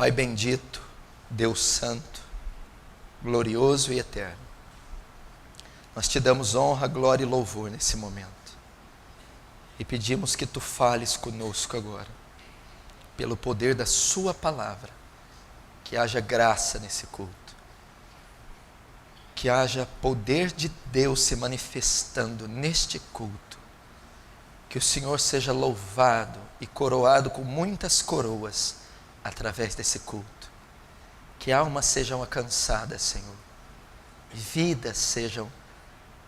Pai bendito, Deus santo, glorioso e eterno, nós te damos honra, glória e louvor nesse momento. E pedimos que tu fales conosco agora, pelo poder da sua palavra, que haja graça nesse culto, que haja poder de Deus se manifestando neste culto, que o Senhor seja louvado e coroado com muitas coroas através desse culto, que almas sejam alcançadas, Senhor, vidas sejam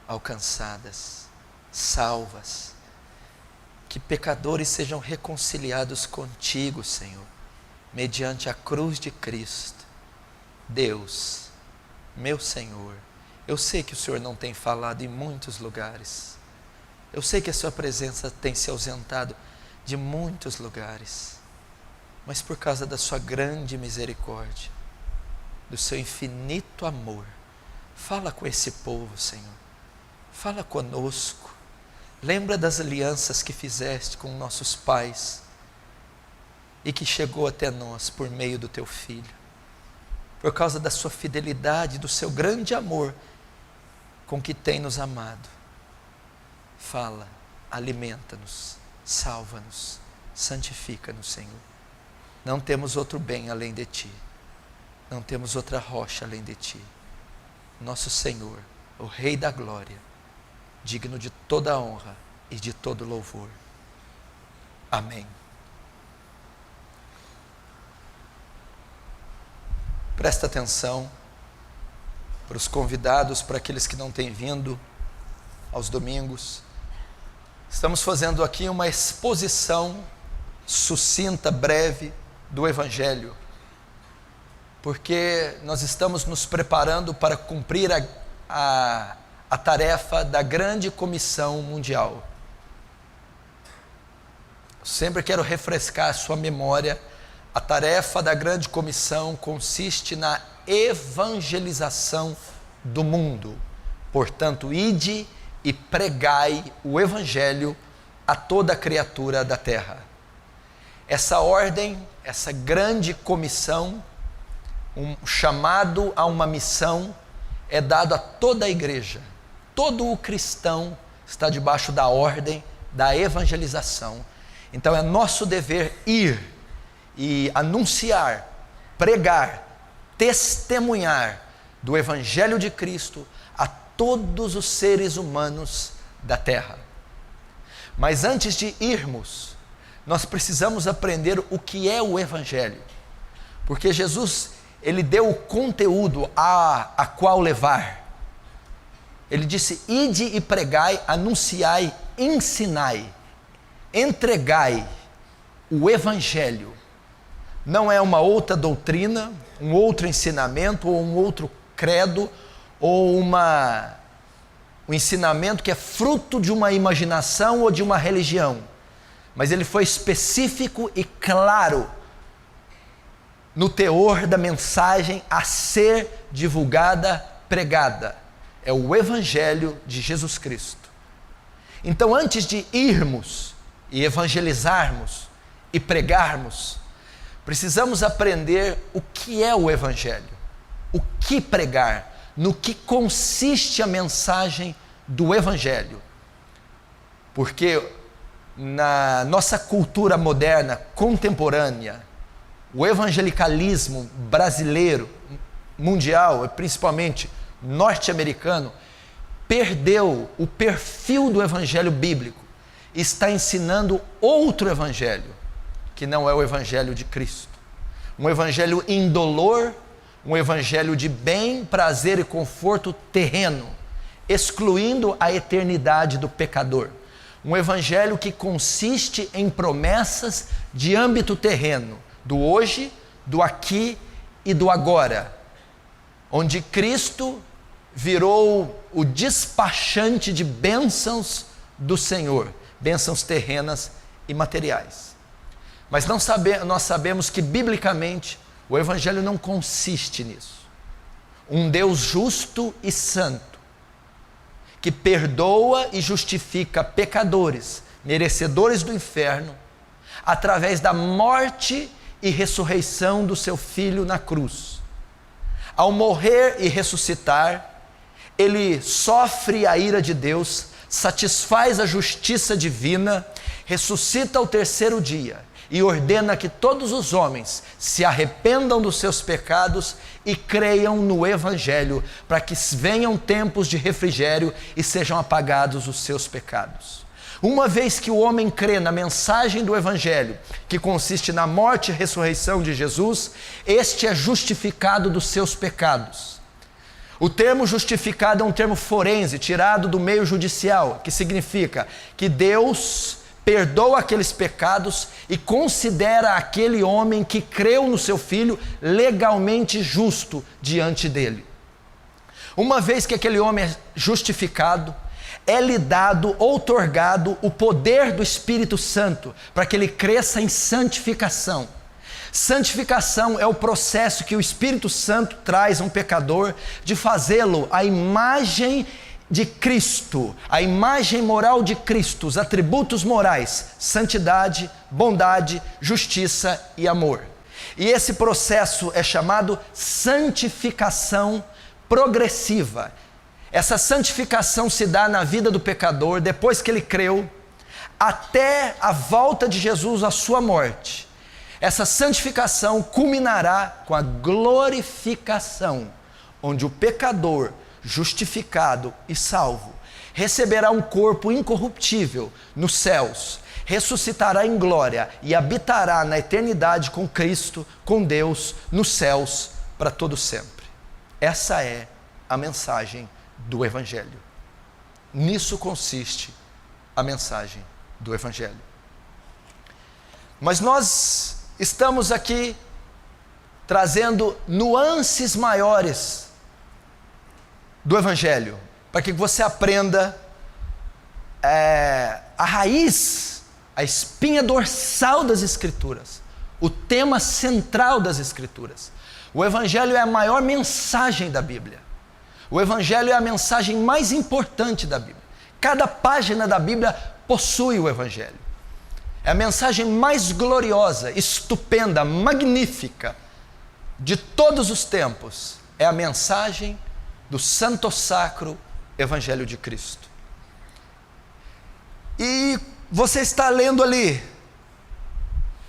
alcançadas, salvas, que pecadores sejam reconciliados contigo, Senhor, mediante a cruz de Cristo. Deus, meu Senhor, eu sei que o Senhor não tem falado em muitos lugares, eu sei que a sua presença tem se ausentado de muitos lugares, mas por causa da sua grande misericórdia, do seu infinito amor, fala com esse povo, Senhor, fala conosco, lembra das alianças que fizeste com nossos pais e que chegou até nós por meio do teu Filho, por causa da sua fidelidade, do seu grande amor com que tem nos amado. Fala, alimenta-nos, salva-nos, santifica-nos, Senhor. Não temos outro bem além de ti, não temos outra rocha além de ti. Nosso Senhor, o Rei da glória, digno de toda a honra e de todo louvor. Amém. Presta atenção para os convidados, para aqueles que não têm vindo aos domingos. Estamos fazendo aqui uma exposição sucinta, breve, do Evangelho, porque nós estamos nos preparando para cumprir a tarefa da grande comissão mundial. Sempre quero refrescar a sua memória. A tarefa da grande comissão consiste na evangelização do mundo. Portanto, ide e pregai o Evangelho a toda criatura da terra. Essa ordem, essa grande comissão, um chamado a uma missão, é dado a toda a igreja. Todo o cristão está debaixo da ordem da evangelização. Então é nosso dever ir e anunciar, pregar, testemunhar do Evangelho de Cristo a todos os seres humanos da terra. Mas antes de irmos, nós precisamos aprender o que é o Evangelho, porque Jesus, ele deu o conteúdo a qual levar. Ele disse: ide e pregai, anunciai, ensinai, entregai o Evangelho. Não é uma outra doutrina, um outro ensinamento, ou um outro credo, ou um ensinamento que é fruto de uma imaginação ou de uma religião. Mas ele foi específico e claro no teor da mensagem a ser divulgada, pregada. É o Evangelho de Jesus Cristo. Então, antes de irmos e evangelizarmos e pregarmos, precisamos aprender o que é o Evangelho, o que pregar, no que consiste a mensagem do Evangelho. Porque na nossa cultura moderna, contemporânea, o evangelicalismo brasileiro, mundial, e principalmente norte-americano, perdeu o perfil do Evangelho bíblico, está ensinando outro Evangelho, que não é o Evangelho de Cristo. Um Evangelho indolor, um Evangelho de bem, prazer e conforto terreno, excluindo a eternidade do pecador. Um Evangelho que consiste em promessas de âmbito terreno, do hoje, do aqui e do agora, onde Cristo virou o despachante de bênçãos do Senhor, bênçãos terrenas e materiais. Mas nós sabemos que biblicamente o Evangelho não consiste nisso. Um Deus justo e santo, que perdoa e justifica pecadores, merecedores do inferno, através da morte e ressurreição do seu Filho na cruz. Ao morrer e ressuscitar, ele sofre a ira de Deus, satisfaz a justiça divina, ressuscita ao terceiro dia e ordena que todos os homens se arrependam dos seus pecados e creiam no Evangelho, para que venham tempos de refrigério e sejam apagados os seus pecados. Uma vez que o homem crê na mensagem do Evangelho, que consiste na morte e ressurreição de Jesus, este é justificado dos seus pecados. O termo justificado é um termo forense, tirado do meio judicial, que significa que Deus perdoa aqueles pecados e considera aquele homem que creu no seu Filho legalmente justo diante dele. Uma vez que aquele homem é justificado, é-lhe dado, outorgado o poder do Espírito Santo, para que ele cresça em santificação. Santificação é o processo que o Espírito Santo traz a um pecador, de fazê-lo à imagem de Cristo, a imagem moral de Cristo, os atributos morais: santidade, bondade, justiça e amor. E esse processo é chamado santificação progressiva. Essa santificação se dá na vida do pecador, depois que ele creu, até a volta de Jesus à sua morte. Essa santificação culminará com a glorificação, onde o pecador, justificado e salvo, receberá um corpo incorruptível nos céus, ressuscitará em glória e habitará na eternidade com Cristo, com Deus, nos céus, para todo sempre. Essa é a mensagem do Evangelho. Nisso consiste a mensagem do Evangelho. Mas nós estamos aqui trazendo nuances maiores do Evangelho, para que você aprenda a raiz, a espinha dorsal das Escrituras, o tema central das Escrituras. O Evangelho é a maior mensagem da Bíblia. O Evangelho é a mensagem mais importante da Bíblia. Cada página da Bíblia possui o Evangelho. É a mensagem mais gloriosa, estupenda, magnífica de todos os tempos. É a mensagem do Santo Sacro Evangelho de Cristo. E você está lendo ali,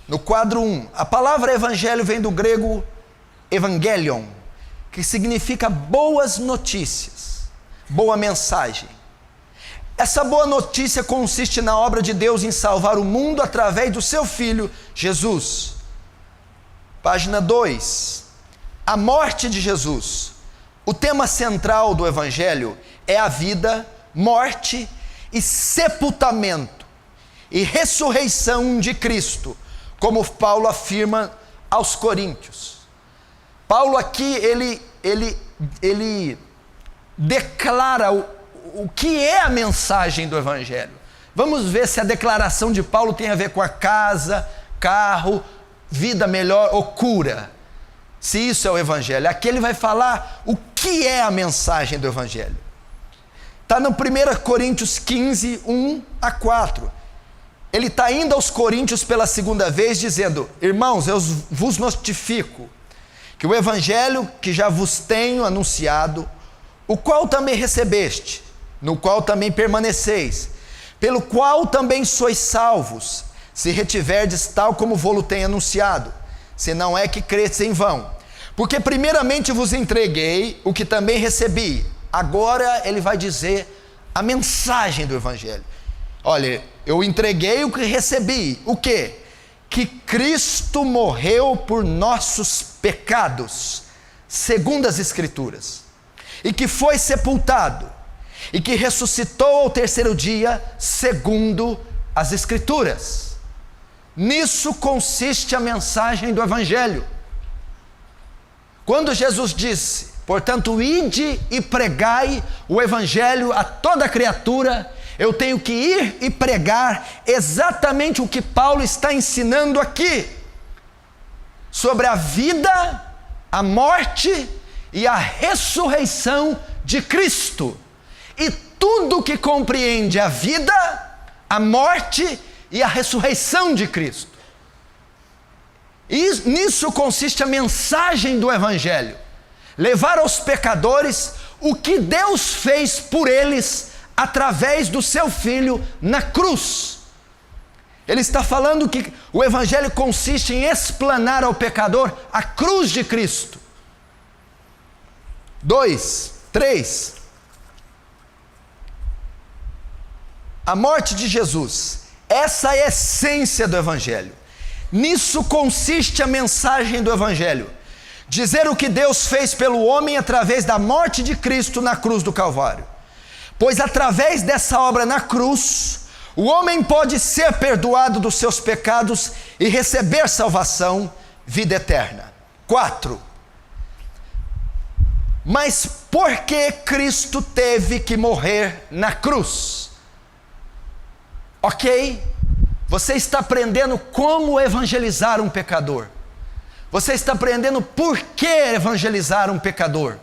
no quadro 1, a palavra Evangelho vem do grego Evangelion, que significa boas notícias, boa mensagem. Essa boa notícia consiste na obra de Deus em salvar o mundo através do seu Filho, Jesus. Página 2, a morte de Jesus. O tema central do Evangelho é a vida, morte e sepultamento e ressurreição de Cristo, como Paulo afirma aos Coríntios. Paulo aqui, ele declara o que é a mensagem do Evangelho. Vamos ver se a declaração de Paulo tem a ver com a casa, carro, vida melhor ou cura. Se isso é o Evangelho. Aqui ele vai falar o que é a mensagem do Evangelho. Está no 1 Coríntios 15, 1 a 4. Ele está indo aos Coríntios pela segunda vez, dizendo: irmãos, eu vos notifico que o Evangelho que já vos tenho anunciado, o qual também recebeste, no qual também permaneceis, pelo qual também sois salvos, se retiverdes tal como vou-lo tenho anunciado, se não é que cresce em vão. Porque primeiramente vos entreguei o que também recebi. Agora ele vai dizer a mensagem do Evangelho. Olha, eu entreguei o que recebi. O quê? Que Cristo morreu por nossos pecados, segundo as Escrituras, e que foi sepultado, e que ressuscitou ao terceiro dia, segundo as Escrituras. Nisso consiste a mensagem do Evangelho. Quando Jesus disse: portanto, ide e pregai o Evangelho a toda criatura, eu tenho que ir e pregar exatamente o que Paulo está ensinando aqui, sobre a vida, a morte e a ressurreição de Cristo, e tudo que compreende a vida, a morte e a ressurreição de Cristo. E nisso consiste a mensagem do Evangelho: levar aos pecadores o que Deus fez por eles através do seu Filho na cruz. Ele está falando que o Evangelho consiste em explanar ao pecador a cruz de Cristo. 2, 3. A morte de Jesus. Essa é a essência do Evangelho. Nisso consiste a mensagem do Evangelho: dizer o que Deus fez pelo homem através da morte de Cristo na cruz do Calvário. Pois através dessa obra na cruz, o homem pode ser perdoado dos seus pecados e receber salvação, vida eterna. 4. Mas por que Cristo teve que morrer na cruz? Ok, você está aprendendo como evangelizar um pecador. Você está aprendendo por que evangelizar um pecador.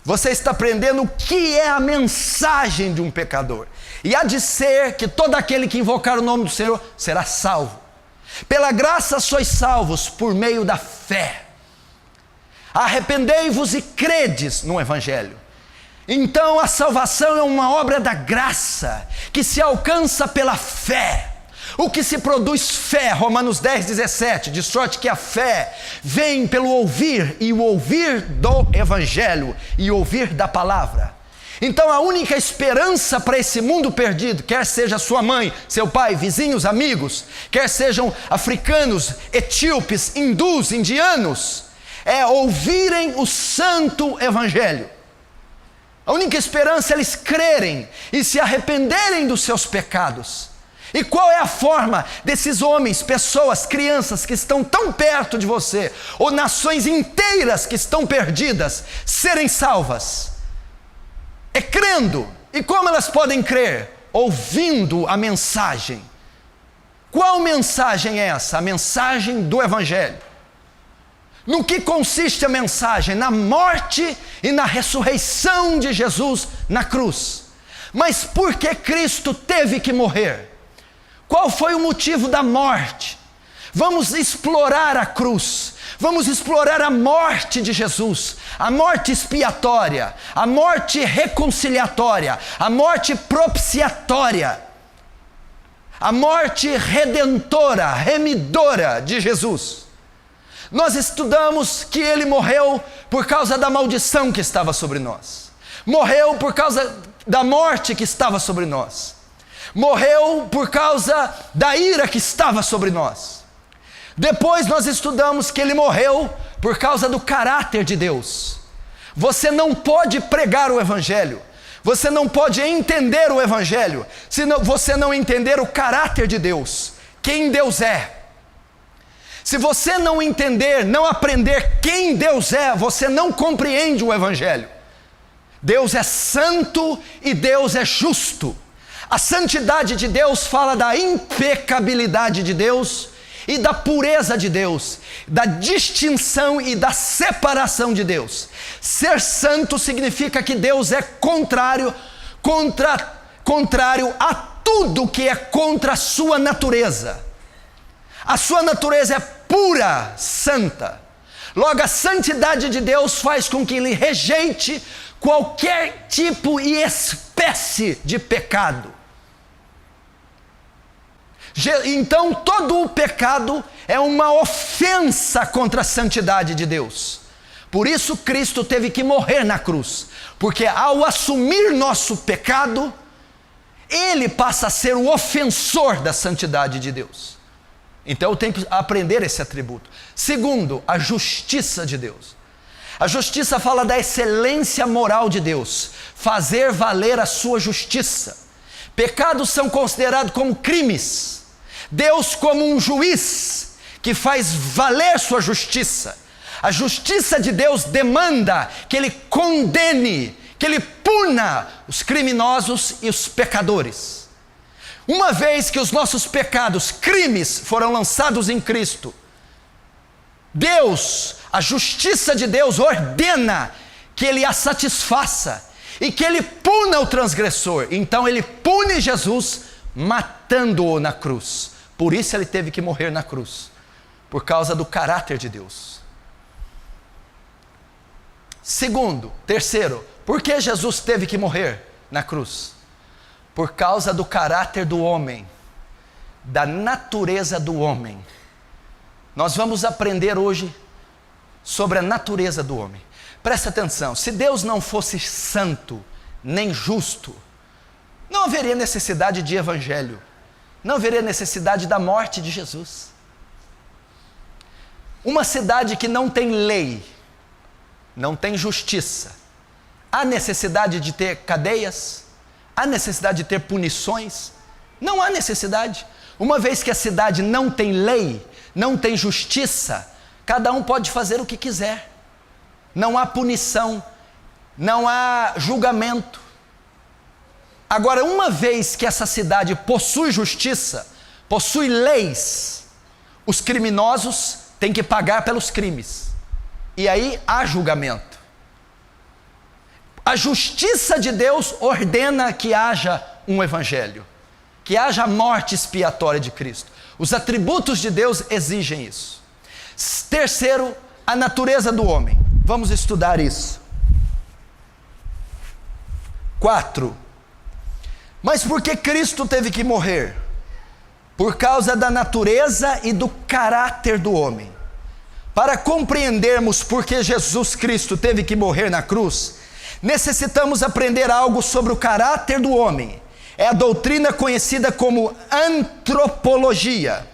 Você está aprendendo o que é a mensagem de um pecador. E há de ser que todo aquele que invocar o nome do Senhor será salvo. Pela graça sois salvos por meio da fé. Arrependei-vos e credes no Evangelho. Então a salvação é uma obra da graça, que se alcança pela fé. O que se produz fé, Romanos 10, 17, de sorte que a fé vem pelo ouvir, e o ouvir do Evangelho, e ouvir da palavra. Então a única esperança para esse mundo perdido, quer seja sua mãe, seu pai, vizinhos, amigos, quer sejam africanos, etíopes, hindus, indianos, é ouvirem o santo Evangelho. A única esperança é eles crerem e se arrependerem dos seus pecados. E qual é a forma desses homens, pessoas, crianças que estão tão perto de você, ou nações inteiras que estão perdidas, serem salvas? É crendo. E como elas podem crer? Ouvindo a mensagem. Qual mensagem é essa? A mensagem do Evangelho. No que consiste a mensagem? Na morte e na ressurreição de Jesus na cruz. Mas por que Cristo teve que morrer? Qual foi o motivo da morte? Vamos explorar a cruz, vamos explorar a morte de Jesus, a morte expiatória, a morte reconciliatória, a morte propiciatória, a morte redentora, remidora de Jesus. Nós estudamos que ele morreu por causa da maldição que estava sobre nós, morreu por causa da morte que estava sobre nós, morreu por causa da ira que estava sobre nós. Depois nós estudamos que ele morreu por causa do caráter de Deus. Você não pode pregar o Evangelho, você não pode entender o Evangelho, se você não entender o caráter de Deus, quem Deus é. Se você não entender, não aprender quem Deus é, você não compreende o Evangelho. Deus é santo e Deus é justo. A santidade de Deus fala da impecabilidade de Deus e da pureza de Deus, da distinção e da separação de Deus. Ser santo significa que Deus é contrário a tudo que é contra a sua natureza. A sua natureza é pura, santa. Logo, a santidade de Deus faz com que ele rejeite qualquer tipo e espécie de pecado. Então todo o pecado é uma ofensa contra a santidade de Deus. Por isso Cristo teve que morrer na cruz, porque ao assumir nosso pecado, ele passa a ser o ofensor da santidade de Deus. Então eu tenho que aprender esse atributo. Segundo, a justiça de Deus. A justiça fala da excelência moral de Deus, fazer valer a sua justiça. Pecados são considerados como crimes. Deus, como um juiz que faz valer sua justiça. A justiça de Deus demanda que ele condene, que ele puna os criminosos e os pecadores. Uma vez que os nossos pecados, crimes, foram lançados em Cristo, Deus, a justiça de Deus ordena que ele a satisfaça e que ele puna o transgressor. Então ele pune Jesus matando-o na cruz. Por isso ele teve que morrer na cruz. Por causa do caráter de Deus. Terceiro, por que Jesus teve que morrer na cruz? Por causa do caráter do homem, da natureza do homem. Nós vamos aprender hoje sobre a natureza do homem. Presta atenção, se Deus não fosse santo, nem justo, não haveria necessidade de evangelho, não haveria necessidade da morte de Jesus. Uma cidade que não tem lei, não tem justiça, há necessidade de ter cadeias? Há necessidade de ter punições? Não há necessidade. Uma vez que a cidade não tem lei, não tem justiça, cada um pode fazer o que quiser. Não há punição, não há julgamento. Agora, uma vez que essa cidade possui justiça, possui leis, os criminosos têm que pagar pelos crimes. E aí há julgamento. A justiça de Deus ordena que haja um evangelho, que haja a morte expiatória de Cristo. Os atributos de Deus exigem isso. Terceiro, a natureza do homem. Vamos estudar isso. 4. Mas por que Cristo teve que morrer? Por causa da natureza e do caráter do homem. Para compreendermos por que Jesus Cristo teve que morrer na cruz, necessitamos aprender algo sobre o caráter do homem. É a doutrina conhecida como antropologia.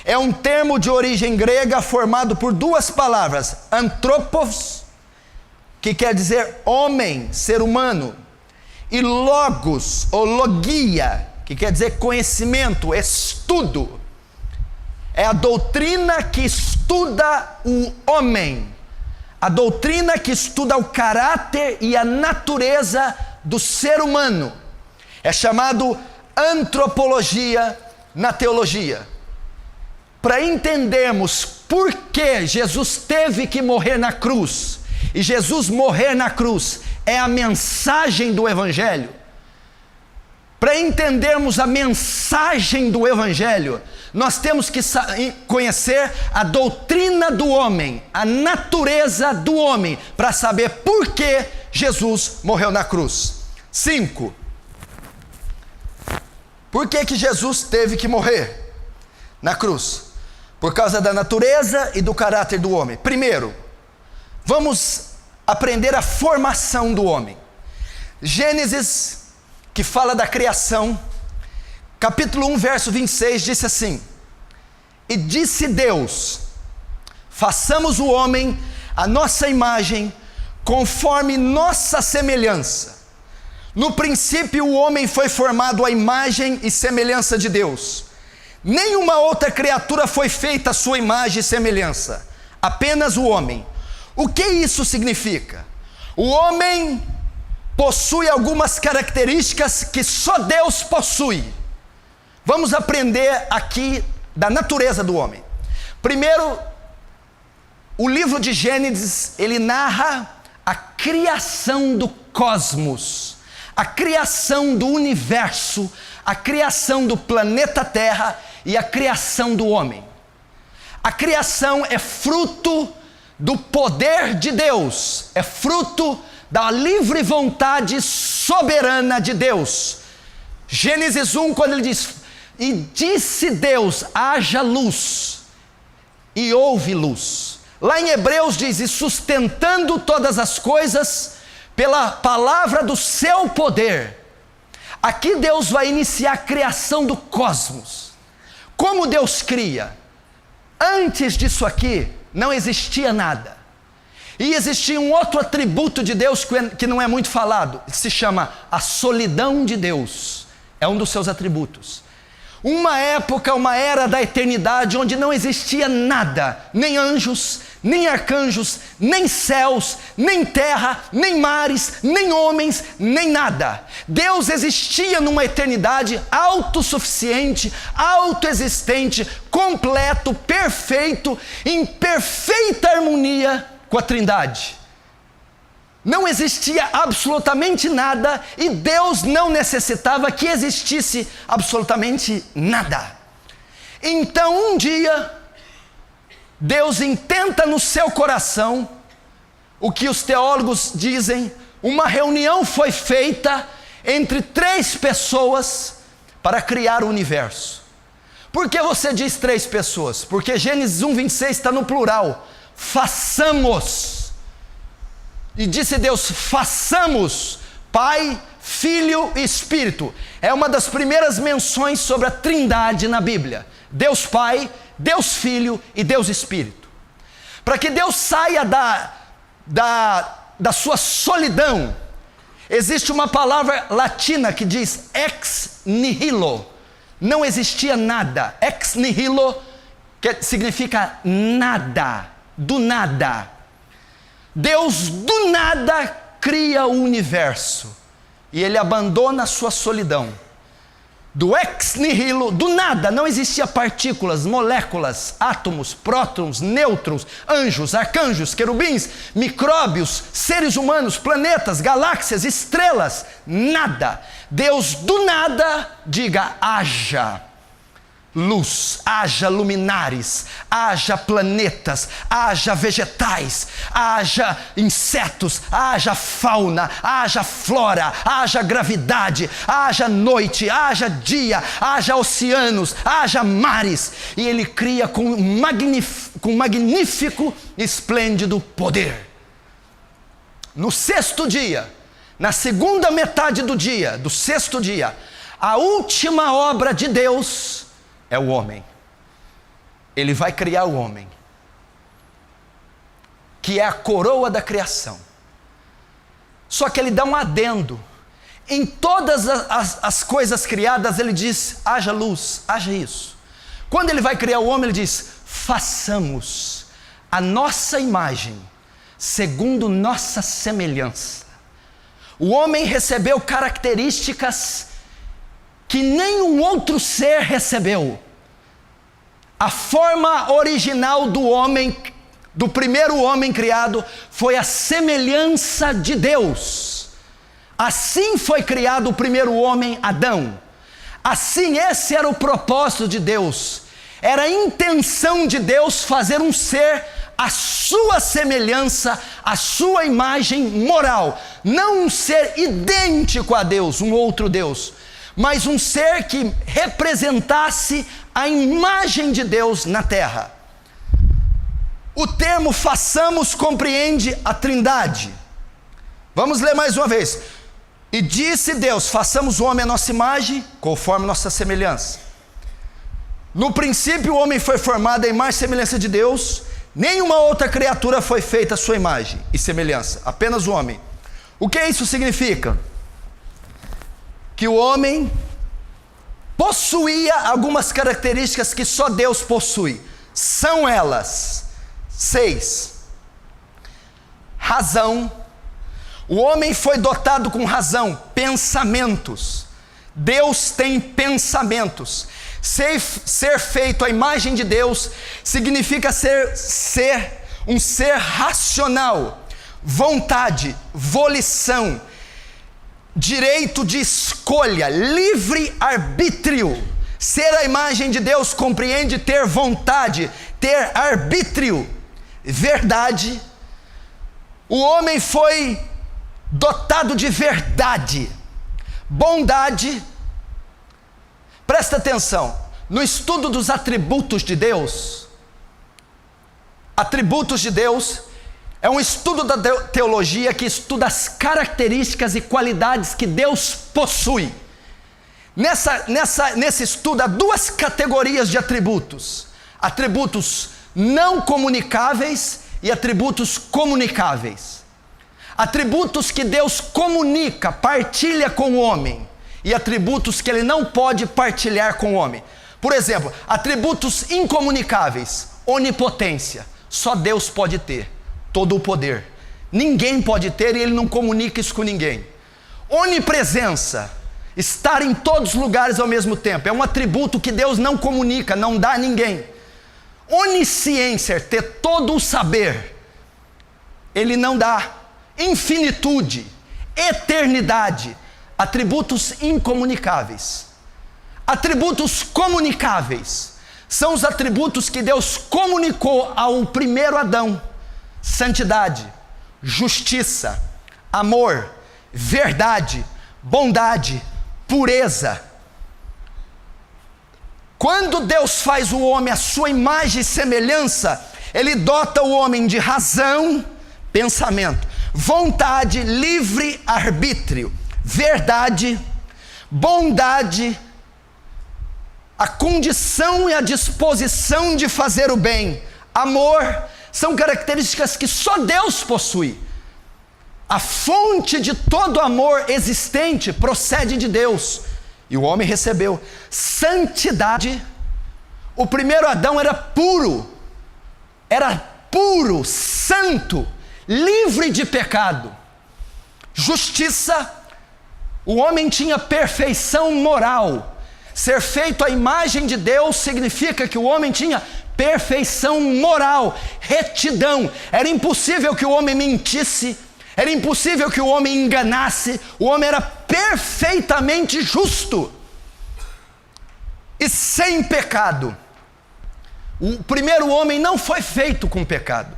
É um termo de origem grega formado por duas palavras, anthropos, que quer dizer homem, ser humano, e logos, ou logia, que quer dizer conhecimento, estudo. É a doutrina que estuda o homem, a doutrina que estuda o caráter e a natureza do ser humano. É chamado antropologia na teologia. Para entendermos por que Jesus teve que morrer na cruz, e Jesus morrer na cruz é a mensagem do Evangelho, para entendermos a mensagem do Evangelho, nós temos que conhecer a doutrina do homem, a natureza do homem, para saber por que Jesus morreu na cruz. 5. Por que Jesus teve que morrer na cruz? Por causa da natureza e do caráter do homem. Primeiro, vamos aprender a formação do homem. Gênesis, que fala da criação, capítulo 1, verso 26, disse assim: E disse Deus, façamos o homem à nossa imagem, conforme nossa semelhança. No princípio o homem foi formado à imagem e semelhança de Deus. Nenhuma outra criatura foi feita à sua imagem e semelhança, apenas o homem. O que isso significa? O homem possui algumas características que só Deus possui. Vamos aprender aqui da natureza do homem. Primeiro, o livro de Gênesis, ele narra a criação do cosmos, a criação do universo, a criação do planeta Terra e a criação do homem. A criação é fruto do poder de Deus, é fruto da livre vontade soberana de Deus. Gênesis 1, quando ele diz: E disse Deus, haja luz, e houve luz. Lá em Hebreus diz: E sustentando todas as coisas pela palavra do seu poder. Aqui Deus vai iniciar a criação do cosmos. Como Deus cria? Antes disso aqui, não existia nada. E existia um outro atributo de Deus que não é muito falado, que se chama a solidão de Deus. É um dos seus atributos. Uma época, uma era da eternidade, onde não existia nada, nem anjos, nem arcanjos, nem céus, nem terra, nem mares, nem homens, nem nada. Deus existia numa eternidade autossuficiente, autoexistente, completo, perfeito, em perfeita harmonia com a Trindade. Não existia absolutamente nada e Deus não necessitava que existisse absolutamente nada. Então um dia, Deus intenta no seu coração o que os teólogos dizem, uma reunião foi feita entre 3 pessoas para criar o universo. Por que você diz 3 pessoas? Porque Gênesis 1:26 está no plural, façamos. E disse Deus, façamos, Pai, Filho e Espírito. É uma das primeiras menções sobre a Trindade na Bíblia. Deus Pai, Deus Filho e Deus Espírito. Para que Deus saia da sua solidão, existe uma palavra latina que diz ex nihilo. Não existia nada. Ex nihilo que significa nada, do nada. Deus do nada cria o universo e Ele abandona a sua solidão. Do ex nihilo, do nada, não existia partículas, moléculas, átomos, prótons, nêutrons, anjos, arcanjos, querubins, micróbios, seres humanos, planetas, galáxias, estrelas, nada. Deus do nada diga, haja luz, haja luminares, haja planetas, haja vegetais, haja insetos, haja fauna, haja flora, haja gravidade, haja noite, haja dia, haja oceanos, haja mares. E Ele cria com magnífico e esplêndido poder. No 6º dia, na segunda metade do dia, do 6º dia, a última obra de Deus é o homem. Ele vai criar o homem, que é a coroa da criação. Só que Ele dá um adendo. Em todas as coisas criadas Ele diz, haja luz, haja isso. Quando Ele vai criar o homem, Ele diz, façamos a nossa imagem, segundo nossa semelhança. O homem recebeu características que nenhum outro ser recebeu. A forma original do homem, do primeiro homem criado, foi a semelhança de Deus. Assim foi criado o primeiro homem, Adão. Assim, esse era o propósito de Deus. Era a intenção de Deus fazer um ser à sua semelhança, à sua imagem moral. Não um ser idêntico a Deus, um outro Deus, mas um ser que representasse a imagem de Deus na terra. O termo façamos compreende a Trindade. Vamos ler mais uma vez. E disse Deus, façamos o homem à nossa imagem, conforme nossa semelhança. No princípio o homem foi formado à imagem e semelhança de Deus. Nenhuma outra criatura foi feita à sua imagem e semelhança, apenas o homem. O que isso significa? Que o homem possuía algumas características que só Deus possui. São elas 6. Razão. O homem foi dotado com razão, pensamentos. Deus tem pensamentos. Ser feito à imagem de Deus significa ser um ser racional, vontade, volição, direito de escolha, livre-arbítrio. Ser a imagem de Deus compreende ter vontade, ter arbítrio, verdade. O homem foi dotado de verdade, bondade. Presta atenção, no estudo dos atributos de Deus, é um estudo da teologia que estuda as características e qualidades que Deus possui. Nesse estudo há 2 categorias de atributos: atributos não comunicáveis e atributos comunicáveis. Atributos que Deus comunica, partilha com o homem, e atributos que Ele não pode partilhar com o homem. Por exemplo, atributos incomunicáveis: onipotência, só Deus pode ter todo o poder, ninguém pode ter, e Ele não comunica isso com ninguém. Onipresença, estar em todos os lugares ao mesmo tempo, é um atributo que Deus não comunica, não dá a ninguém. Onisciência, ter todo o saber, Ele não dá. Infinitude, eternidade, atributos incomunicáveis. Atributos comunicáveis São os atributos que Deus comunicou ao primeiro Adão: santidade, justiça, amor, verdade, bondade, pureza. Quando Deus faz o homem à sua imagem e semelhança, Ele dota o homem de razão, pensamento, vontade, livre arbítrio, verdade, bondade, a condição e a disposição de fazer o bem, amor. São características que só Deus possui. A fonte de todo amor existente procede de Deus, e o homem recebeu. Santidade. O primeiro Adão era puro, santo, livre de pecado. Justiça. O homem tinha perfeição moral. Ser feito à imagem de Deus significa que o homem tinha perfeição moral, retidão. Era impossível que o homem mentisse, era impossível que o homem enganasse. O homem era perfeitamente justo e sem pecado. O primeiro homem não foi feito com pecado,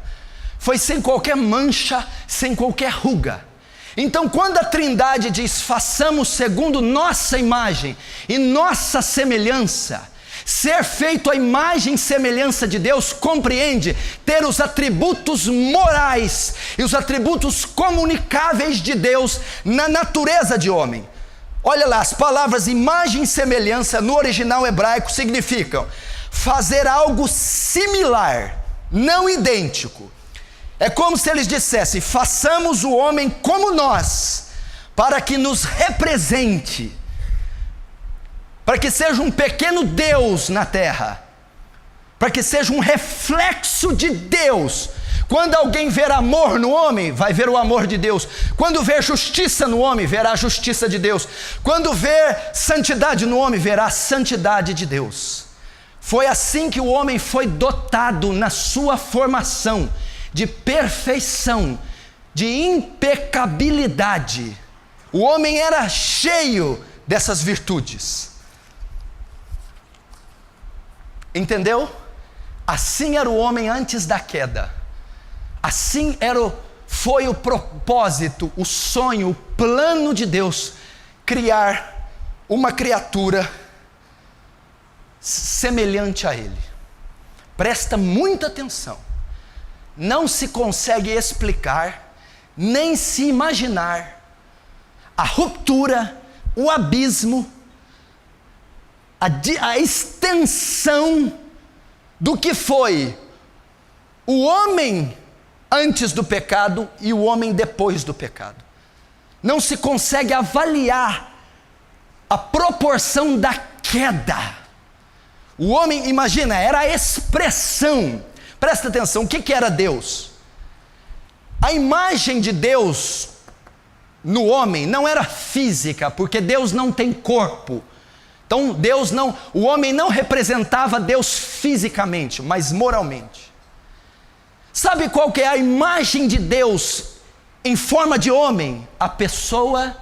foi sem qualquer mancha, sem qualquer ruga. Então, quando a Trindade diz: façamos segundo nossa imagem e nossa semelhança, ser feito à imagem e semelhança de Deus compreende ter os atributos morais e os atributos comunicáveis de Deus na natureza de homem. Olha lá, as palavras imagem e semelhança no original hebraico significam fazer algo similar, não idêntico. É como se eles dissessem: façamos o homem como nós, para que nos represente, para que seja um pequeno Deus na terra, para que seja um reflexo de Deus. Quando alguém ver amor no homem, vai ver o amor de Deus. Quando ver justiça no homem, verá a justiça de Deus. Quando ver santidade no homem, verá a santidade de Deus. Foi assim que o homem foi dotado na sua formação, de perfeição, de impecabilidade. O homem era cheio dessas virtudes. Entendeu? Assim era o homem antes da queda. Assim foi o propósito, o sonho, o plano de Deus: criar uma criatura semelhante a Ele. Presta muita atenção. Não se consegue explicar, nem se imaginar a ruptura, o abismo, a extensão do que foi o homem antes do pecado e o homem depois do pecado. Não se consegue avaliar a proporção da queda. O homem, imagina, era a expressão. Presta atenção, o que era Deus? A imagem de Deus no homem não era física, porque Deus não tem corpo. Então o homem não representava Deus fisicamente, mas moralmente. Sabe qual que é a imagem de Deus em forma de homem? A pessoa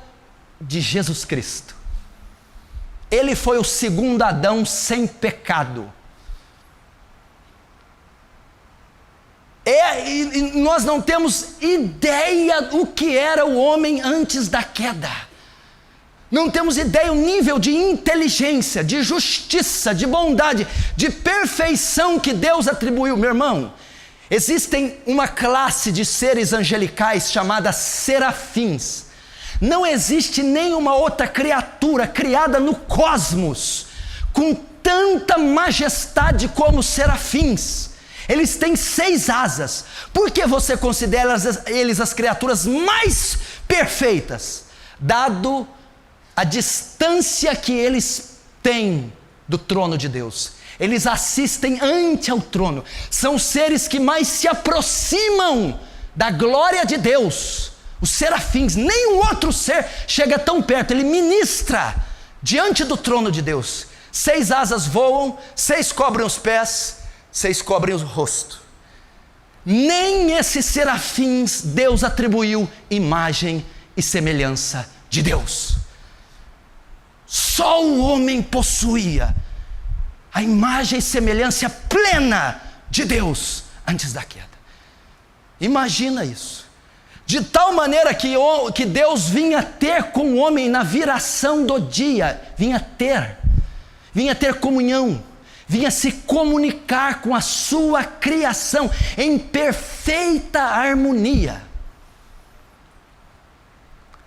de Jesus Cristo. Ele foi o segundo Adão sem pecado. E nós não temos ideia do que era o homem antes da queda. Não temos ideia do nível de inteligência, de justiça, de bondade, de perfeição que Deus atribuiu. Meu irmão, existem uma classe de seres angelicais chamada serafins. Não existe nenhuma outra criatura criada no cosmos com tanta majestade como os serafins. Eles têm 6 asas. Por que você considera eles as criaturas mais perfeitas? Dado a distância que eles têm do trono de Deus. Eles assistem ante ao trono. São os seres que mais se aproximam da glória de Deus. Os serafins, nenhum outro ser chega tão perto. Ele ministra diante do trono de Deus. 6 asas voam, 6 cobrem os pés, 6 cobrem o rosto. Nem esses serafins Deus atribuiu imagem e semelhança de Deus. Só o homem possuía a imagem e semelhança plena de Deus antes da queda. Imagina isso. De tal maneira que Deus vinha ter com o homem na viração do dia, vinha ter comunhão, vinha se comunicar com a sua criação em perfeita harmonia.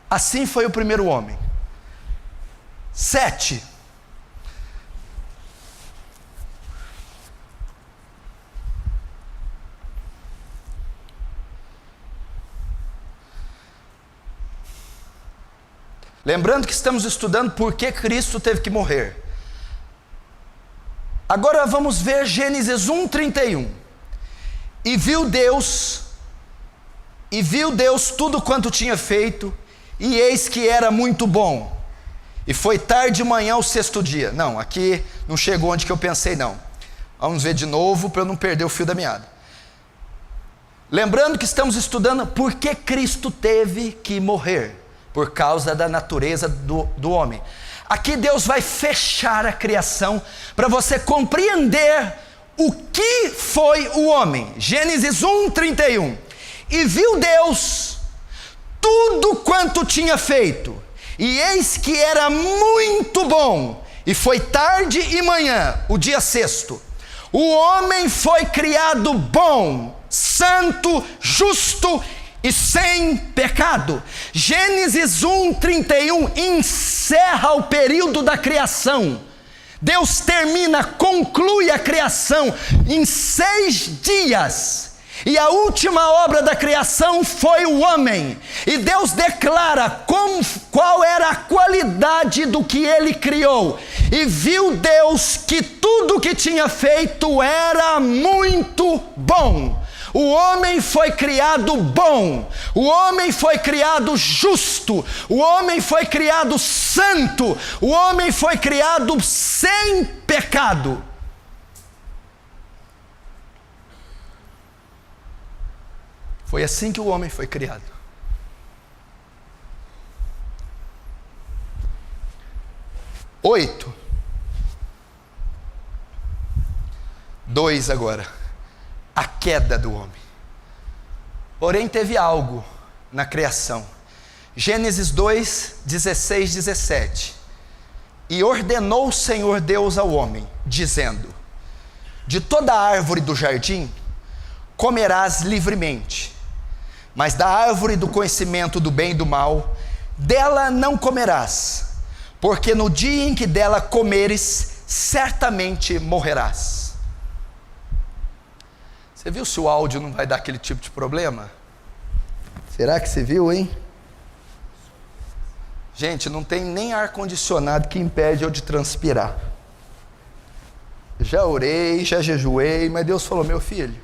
Assim foi o primeiro homem. 7. Lembrando que estamos estudando por que Cristo teve que morrer. Agora vamos ver Gênesis 1:31. E viu Deus tudo quanto tinha feito, e eis que era muito bom. E foi tarde de manhã o sexto dia. Não, aqui não chegou onde que eu pensei não. Vamos ver de novo para eu não perder o fio da meada. Lembrando que estamos estudando por que Cristo teve que morrer. Por causa da natureza do homem. Aqui Deus vai fechar a criação para você compreender o que foi o homem. Gênesis 1:31. E viu Deus tudo quanto tinha feito, e eis que era muito bom, e foi tarde e manhã, o dia sexto. O homem foi criado bom, santo, justo e sem pecado. Gênesis 1:31 encerra o período da criação. Deus conclui a criação em 6 dias. E a última obra da criação foi o homem. E Deus declara qual era a qualidade do que ele criou. E viu Deus que tudo que tinha feito era muito bom. O homem foi criado bom, o homem foi criado justo, o homem foi criado santo, o homem foi criado sem pecado. Foi assim que o homem foi criado. Oito. 2 agora. A queda do homem. Porém teve algo na criação. Gênesis 2, 16, 17. E ordenou o Senhor Deus ao homem, dizendo: de toda árvore do jardim comerás livremente, mas da árvore do conhecimento do bem e do mal, dela não comerás, porque no dia em que dela comeres, certamente morrerás. Você viu se o áudio não vai dar aquele tipo de problema? Será que você viu, hein? Gente, não tem nem ar-condicionado que impede eu de transpirar. Já orei, já jejuei, mas Deus falou: meu filho,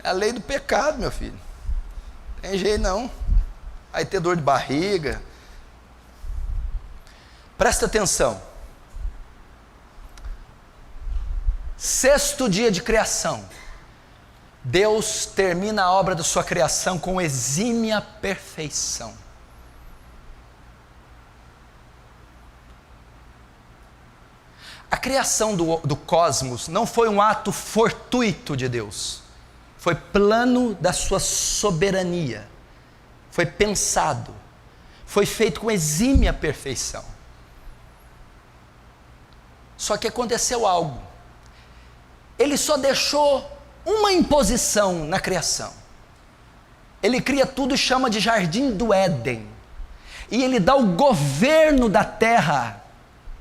é a lei do pecado, meu filho. Não tem jeito não. Vai ter dor de barriga. Presta atenção. 6º dia de criação. Deus termina a obra da sua criação com exímia perfeição. A criação do cosmos não foi um ato fortuito de Deus. Foi plano da sua soberania. Foi pensado. Foi feito com exímia perfeição. Só que aconteceu algo. Ele só deixou uma imposição na criação. Ele cria tudo e chama de Jardim do Éden. E ele dá o governo da terra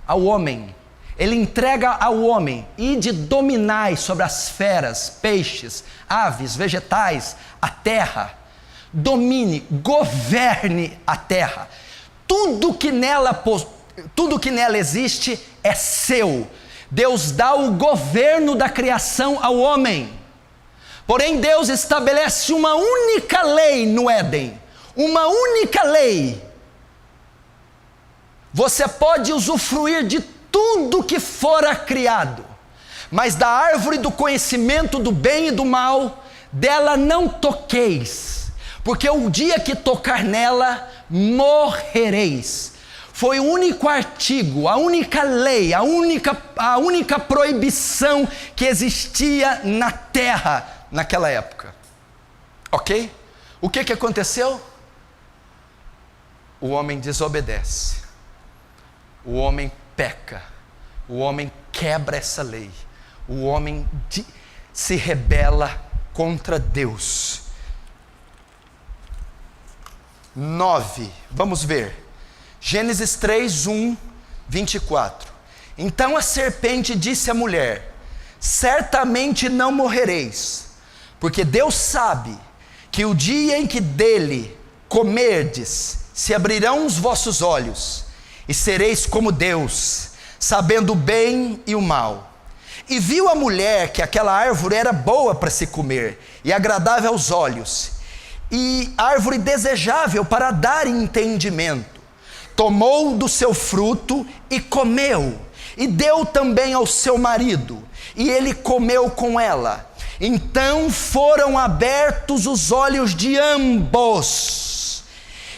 ao homem. Ele entrega ao homem: ide dominai sobre as feras, peixes, aves, vegetais, a terra. Domine, governe a terra. Tudo que nela existe é seu. Deus dá o governo da criação ao homem. Porém, Deus estabelece uma única lei no Éden. Uma única lei. Você pode usufruir de tudo que fora criado, mas da árvore do conhecimento do bem e do mal, dela não toqueis, porque o dia que tocar nela, morrereis. Foi o único artigo, a única lei, a única proibição que existia na terra naquela época. Ok? O que aconteceu? O homem desobedece, o homem peca, o homem quebra essa lei, o homem se rebela contra Deus. 9, vamos ver. Gênesis 3, 1, 24. Então a serpente disse à mulher: certamente não morrereis, porque Deus sabe que o dia em que dele comerdes, se abrirão os vossos olhos, e sereis como Deus, sabendo o bem e o mal. E viu a mulher que aquela árvore era boa para se comer, e agradável aos olhos, e árvore desejável para dar entendimento. Tomou do seu fruto e comeu, e deu também ao seu marido, e ele comeu com ela. Então foram abertos os olhos de ambos,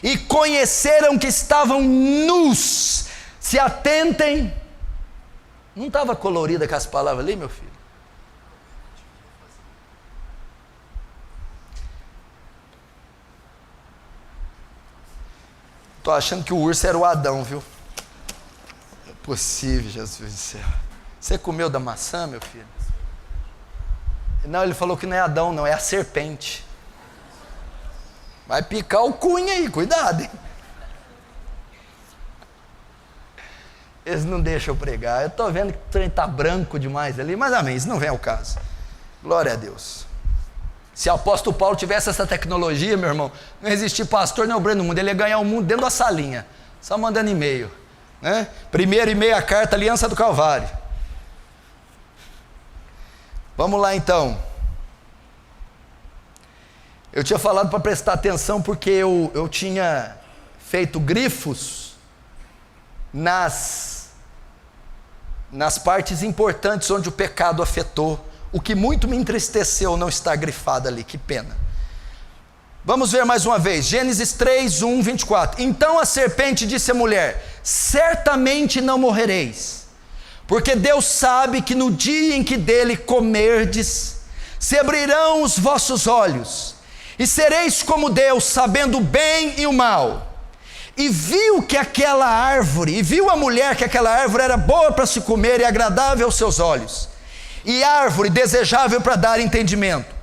e conheceram que estavam nus. Se atentem, não estava colorida com as palavras ali, meu filho? Estou achando que o urso era o Adão, viu? Não é possível, Jesus do céu. Você comeu da maçã, meu filho? Não, ele falou que não é Adão, não, é a serpente. Vai picar o cunho aí, cuidado, hein? Eles não deixam eu pregar. Eu estou vendo que o trem está branco demais ali, mas amém, isso não vem ao caso. Glória a Deus. Se o apóstolo Paulo tivesse essa tecnologia, meu irmão, não existia pastor nem obreiro no mundo, ele ia ganhar o mundo dentro da salinha, só mandando e-mail, né? Primeiro e-mail, a carta, Aliança do Calvário. Vamos lá então. Eu tinha falado para prestar atenção porque eu tinha feito grifos nas partes importantes onde o pecado afetou. O que muito me entristeceu não está grifado ali, que pena. Vamos ver mais uma vez, Gênesis 3, 1, 24. Então a serpente disse à mulher: certamente não morrereis, porque Deus sabe que no dia em que dele comerdes, se abrirão os vossos olhos, e sereis como Deus, sabendo o bem e o mal. E viu a mulher que aquela árvore era boa para se comer e agradável aos seus olhos, e árvore desejável para dar entendimento.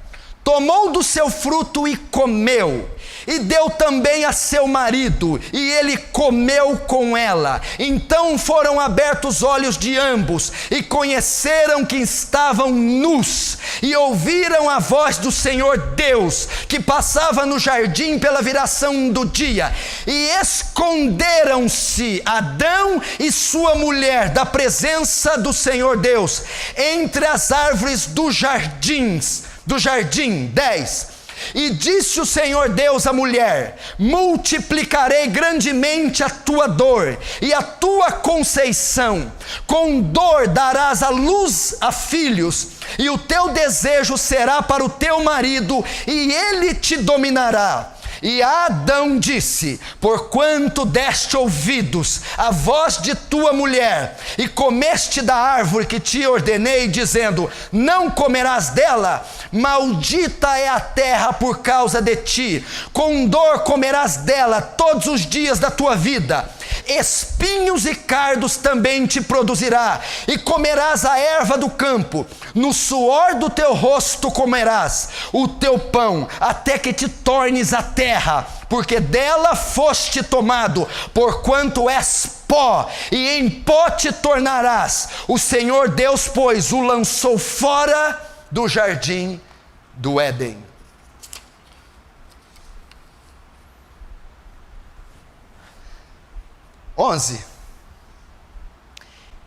Tomou do seu fruto e comeu, e deu também a seu marido, e ele comeu com ela. Então foram abertos os olhos de ambos, e conheceram que estavam nus, e ouviram a voz do Senhor Deus, que passava no jardim pela viração do dia. E esconderam-se Adão e sua mulher da presença do Senhor Deus, entre as árvores do jardim. 10. E disse o Senhor Deus à mulher: multiplicarei grandemente a tua dor e a tua conceição, com dor darás à luz a filhos, e o teu desejo será para o teu marido, e ele te dominará. E Adão disse: porquanto deste ouvidos à voz de tua mulher, e comeste da árvore que te ordenei, dizendo: não comerás dela, maldita é a terra por causa de ti, com dor comerás dela todos os dias da tua vida, espinhos e cardos também te produzirá, e comerás a erva do campo, no suor do teu rosto comerás o teu pão, até que te tornes a terra, porque dela foste tomado, porquanto és pó, e em pó te tornarás. O Senhor Deus, pois, o lançou fora do jardim do Éden.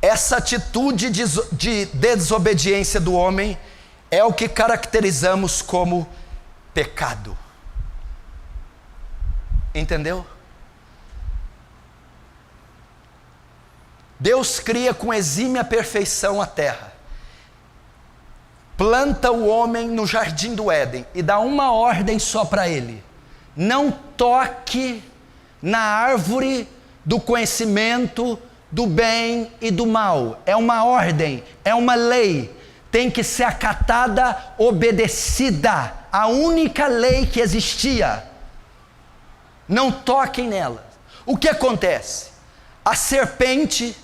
Essa atitude de desobediência do homem é o que caracterizamos como pecado. Entendeu? Deus cria com exímia perfeição a terra, planta o homem no jardim do Éden e dá uma ordem só para ele: não toque na árvore do conhecimento do bem e do mal. É uma ordem, é uma lei, tem que ser acatada, obedecida, a única lei que existia. Não toquem nela. O que acontece? A serpente,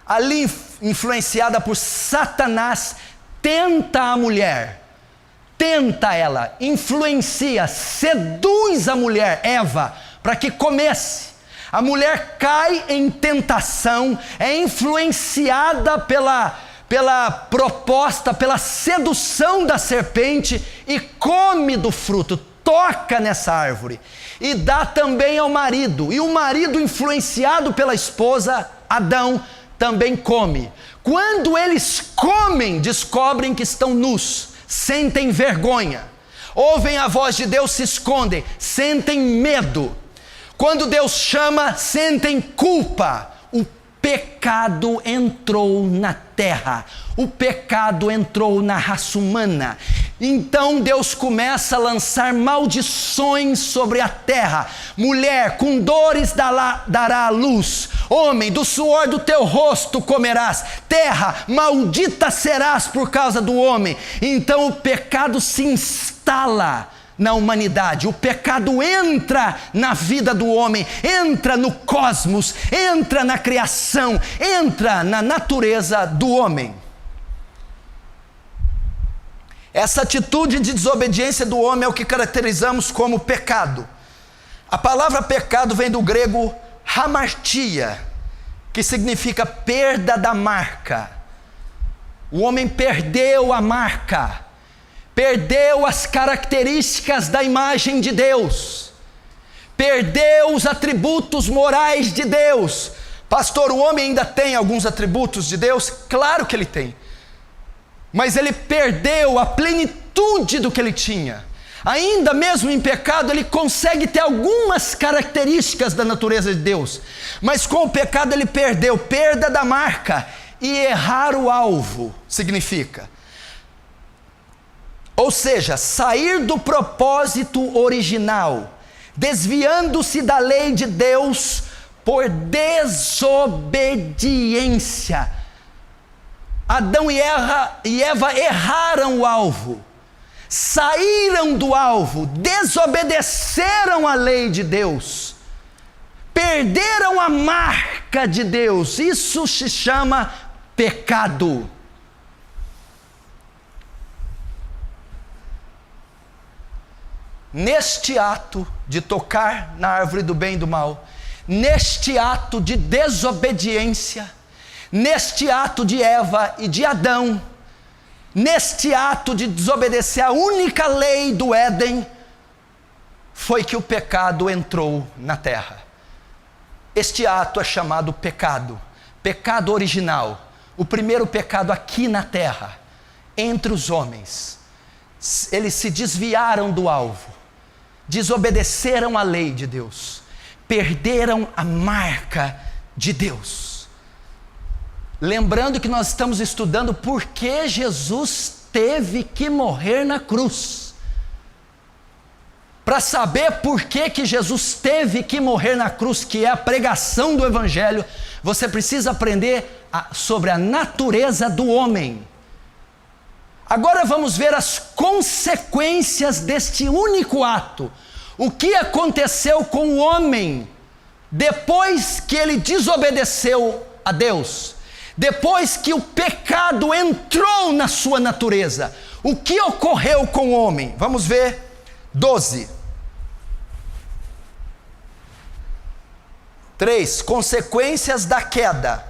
ali influenciada por Satanás, tenta a mulher, tenta ela, influencia, seduz a mulher, Eva, para que comesse. A mulher cai em tentação, é influenciada pela proposta, pela sedução da serpente e come do fruto, toca nessa árvore e dá também ao marido. E o marido, influenciado pela esposa, Adão, também come. Quando eles comem, descobrem que estão nus, sentem vergonha, ouvem a voz de Deus, se escondem, sentem medo. Quando Deus chama, sentem culpa. O pecado entrou na terra, o pecado entrou na raça humana. Então Deus começa a lançar maldições sobre a terra. Mulher, com dores dará a luz. Homem, do suor do teu rosto comerás. Terra, maldita serás por causa do homem. Então o pecado se instala na humanidade, o pecado entra na vida do homem, entra no cosmos, entra na criação, entra na natureza do homem. Essa atitude de desobediência do homem é o que caracterizamos como pecado. A palavra pecado vem do grego hamartia, que significa perda da marca. O homem perdeu a marca, perdeu as características da imagem de Deus, perdeu os atributos morais de Deus. Pastor, o homem ainda tem alguns atributos de Deus? Claro que ele tem, mas ele perdeu a plenitude do que ele tinha. Ainda mesmo em pecado, ele consegue ter algumas características da natureza de Deus, mas com o pecado ele perdeu, perda da marca. E errar o alvo significa, ou seja, sair do propósito original, desviando-se da lei de Deus por desobediência. Adão e Eva erraram o alvo, saíram do alvo, desobedeceram a lei de Deus, perderam a marca de Deus. Isso se chama pecado. Neste ato de tocar na árvore do bem e do mal, neste ato de desobediência, neste ato de Eva e de Adão, neste ato de desobedecer a única lei do Éden, foi que o pecado entrou na terra. Este ato é chamado pecado, pecado original, o primeiro pecado aqui na terra, entre os homens. Eles se desviaram do alvo, desobedeceram a lei de Deus, perderam a marca de Deus. Lembrando que nós estamos estudando por que Jesus teve que morrer na cruz. Para saber por que Jesus teve que morrer na cruz, que é a pregação do Evangelho, você precisa aprender sobre a natureza do homem. Agora vamos ver as consequências deste único ato. O que aconteceu com o homem depois que ele desobedeceu a Deus? Depois que o pecado entrou na sua natureza, o que ocorreu com o homem? Vamos ver 12:3. Consequências da queda,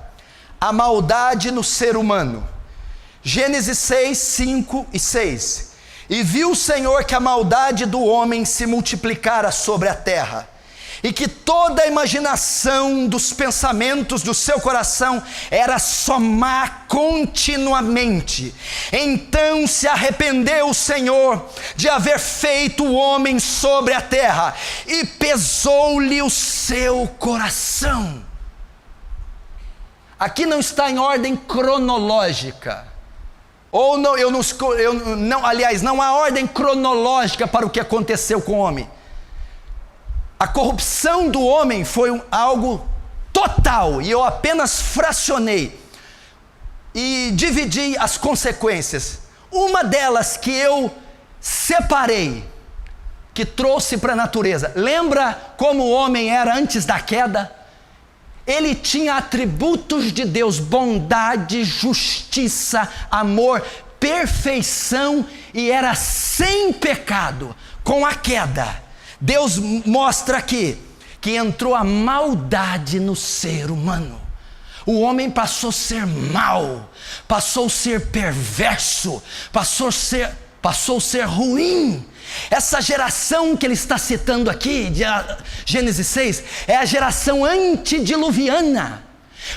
a maldade no ser humano. Gênesis 6, 5 e 6. E viu o Senhor que a maldade do homem se multiplicara sobre a terra, e que toda a imaginação dos pensamentos do seu coração era só má continuamente. Então se arrependeu o Senhor de haver feito o homem sobre a terra, e pesou-lhe o seu coração. Aqui não está em ordem cronológica, ou não, aliás, não há ordem cronológica para o que aconteceu com o homem. A corrupção do homem foi algo total, e eu apenas fracionei e dividi as consequências. Uma delas que eu separei, que trouxe para a natureza. Lembra como o homem era antes da queda? Ele tinha atributos de Deus: bondade, justiça, amor, perfeição, e era sem pecado. Com a queda, Deus mostra aqui que entrou a maldade no ser humano. O homem passou a ser mau, passou a ser perverso, passou a ser ruim. Essa geração que ele está citando aqui, de Gênesis 6, é a geração antediluviana.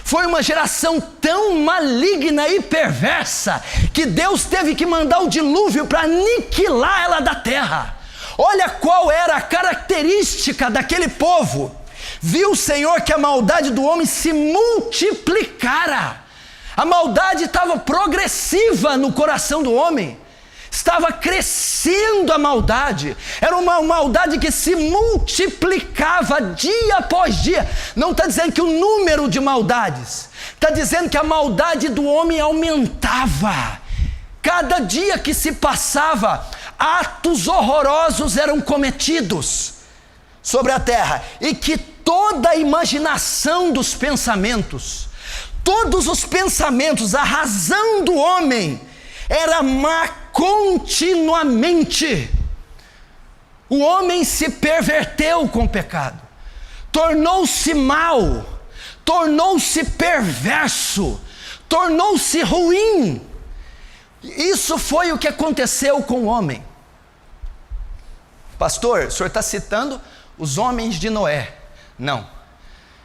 Foi uma geração tão maligna e perversa que Deus teve que mandar o dilúvio para aniquilar ela da terra. Olha qual era a característica daquele povo. Viu o Senhor que a maldade do homem se multiplicara. A maldade estava progressiva no coração do homem. Estava crescendo a maldade. Era uma maldade que se multiplicava dia após dia. Não está dizendo que o número de maldades, está dizendo que a maldade do homem aumentava. Cada dia que se passava, atos horrorosos eram cometidos sobre a terra, e que toda a imaginação dos pensamentos, todos os pensamentos, a razão do homem era má continuamente. O homem se perverteu com o pecado, tornou-se mau, tornou-se perverso, tornou-se ruim. Isso foi o que aconteceu com o homem. Pastor, o senhor está citando os homens de Noé. Não,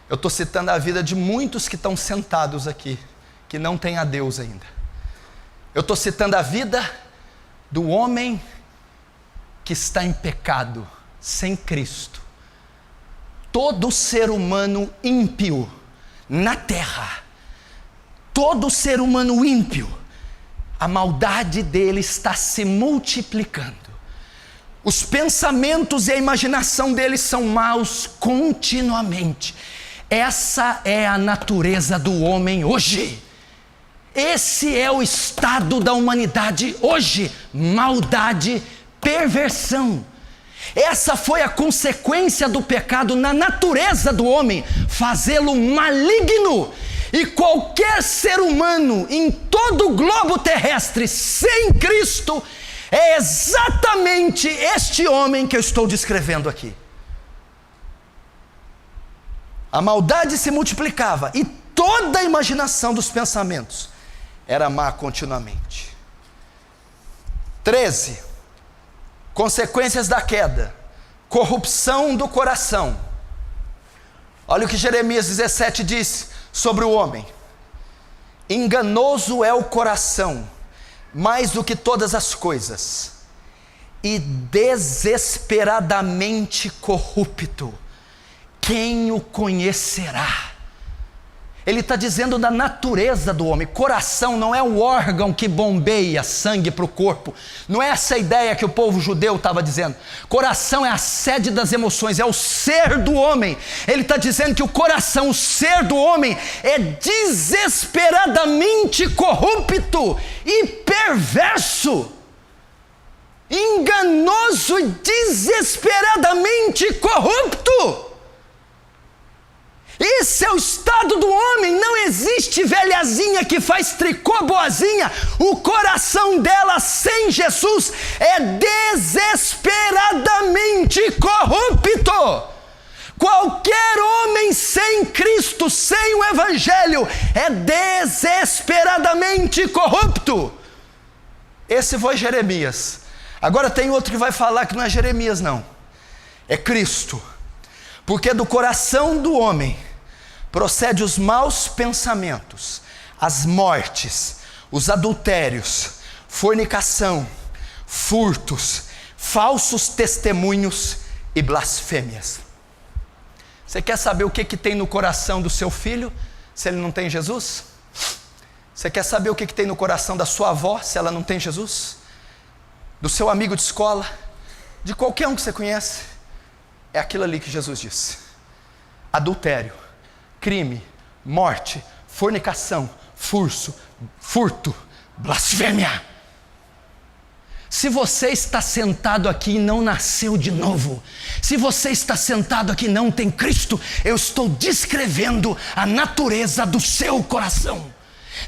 eu estou citando a vida de muitos que estão sentados aqui, que não têm a Deus ainda. Eu estou citando a vida do homem que está em pecado, sem Cristo. Todo ser humano ímpio na terra, todo ser humano ímpio, a maldade dele está se multiplicando. Os pensamentos e a imaginação deles são maus continuamente. Essa é a natureza do homem hoje. Esse é o estado da humanidade hoje: maldade, perversão. Essa foi a consequência do pecado na natureza do homem, fazê-lo maligno. E qualquer ser humano em todo o globo terrestre sem Cristo é exatamente este homem que eu estou descrevendo aqui. A maldade se multiplicava e toda a imaginação dos pensamentos era má continuamente. 13. Consequências da queda: corrupção do coração. Olha o que Jeremias 17 diz sobre o homem: enganoso é o coração, mais do que todas as coisas, e desesperadamente corrupto. Quem o conhecerá? Ele está dizendo da natureza do homem. Coração não é o órgão que bombeia sangue para o corpo. Não é essa a ideia que o povo judeu estava dizendo. Coração é a sede das emoções, é o ser do homem. Ele está dizendo que o coração, o ser do homem, é desesperadamente corrupto e perverso. Enganoso e desesperadamente corrupto. Esse é o estado do homem. Não existe velhazinha que faz tricô boazinha. O coração dela sem Jesus é desesperadamente corrupto. Qualquer homem sem Cristo, sem o Evangelho, é desesperadamente corrupto. Esse foi Jeremias. Agora tem outro que vai falar que não é Jeremias não, é Cristo. Porque do coração do homem procede os maus pensamentos, as mortes, os adultérios, fornicação, furtos, falsos testemunhos e blasfêmias. Você quer saber o que tem no coração do seu filho, se ele não tem Jesus? Você quer saber o que tem no coração da sua avó, se ela não tem Jesus? Do seu amigo de escola? De qualquer um que você conhece? É aquilo ali que Jesus disse: adultério, crime, morte, fornicação, furto, blasfêmia. Se você está sentado aqui e não nasceu de novo, se você está sentado aqui e não tem Cristo, eu estou descrevendo a natureza do seu coração.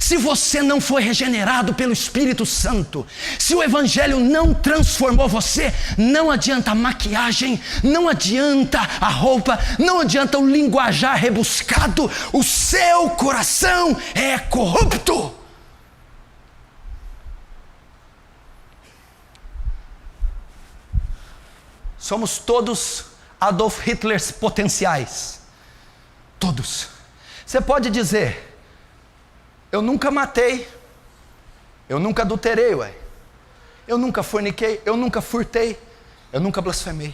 Se você não foi regenerado pelo Espírito Santo, se o Evangelho não transformou você, não adianta a maquiagem, não adianta a roupa, não adianta o linguajar rebuscado, o seu coração é corrupto. Somos todos Adolf Hitlers potenciais. Todos. Você pode dizer: eu nunca matei, eu nunca adulterei, eu nunca forniquei, eu nunca furtei, eu nunca blasfemei.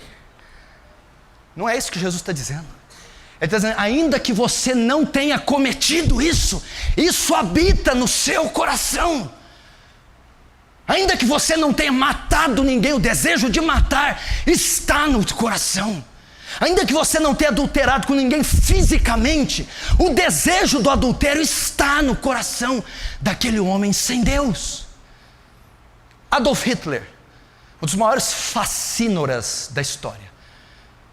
Não é isso que Jesus está dizendo. Ele está dizendo: ainda que você não tenha cometido isso, isso habita no seu coração. Ainda que você não tenha matado ninguém, o desejo de matar está no coração. Ainda que você não tenha adulterado com ninguém fisicamente, o desejo do adultério está no coração daquele homem sem Deus. Adolf Hitler, um dos maiores fascínoras da história,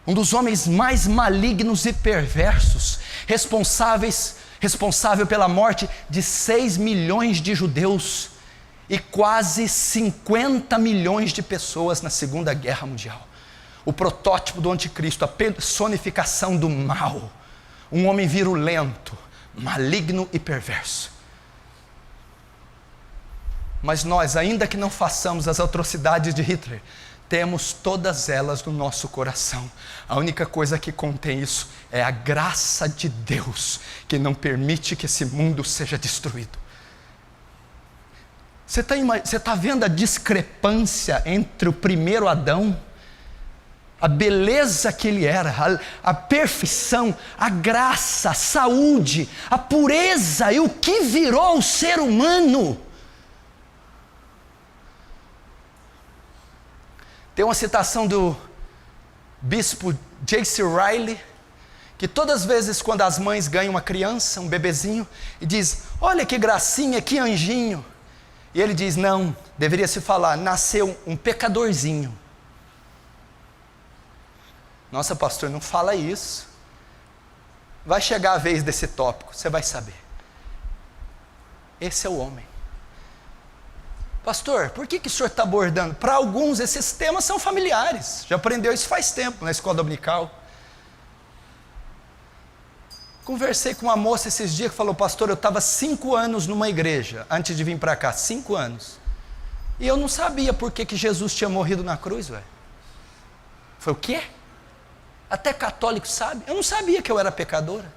um dos homens mais malignos e perversos, responsável pela morte de 6 milhões de judeus e quase 50 milhões de pessoas na Segunda Guerra Mundial. O protótipo do anticristo, a personificação do mal. Um homem virulento, maligno e perverso. Mas nós, ainda que não façamos as atrocidades de Hitler, temos todas elas no nosso coração. A única coisa que contém isso é a graça de Deus, que não permite que esse mundo seja destruído. Você está vendo a discrepância entre o primeiro Adão, a beleza que ele era, a perfeição, a graça, a saúde, a pureza e o que virou o ser humano? Tem uma citação do bispo J.C. Ryle, que todas as vezes quando as mães ganham uma criança, um bebezinho, e diz: olha que gracinha, que anjinho. E ele diz: não, deveria se falar, nasceu um pecadorzinho. Nossa, pastor, não fala isso. Vai chegar a vez desse tópico, você vai saber. Esse é o homem. Pastor, por que o senhor está abordando? Para alguns esses temas são familiares. Já aprendeu isso faz tempo na escola dominical. Conversei com uma moça esses dias que falou: pastor, eu estava 5 anos numa igreja antes de vir para cá, 5 anos. E eu não sabia por que Jesus tinha morrido na cruz, velho. Foi o quê? Até católico sabe? Eu não sabia que eu era pecadora.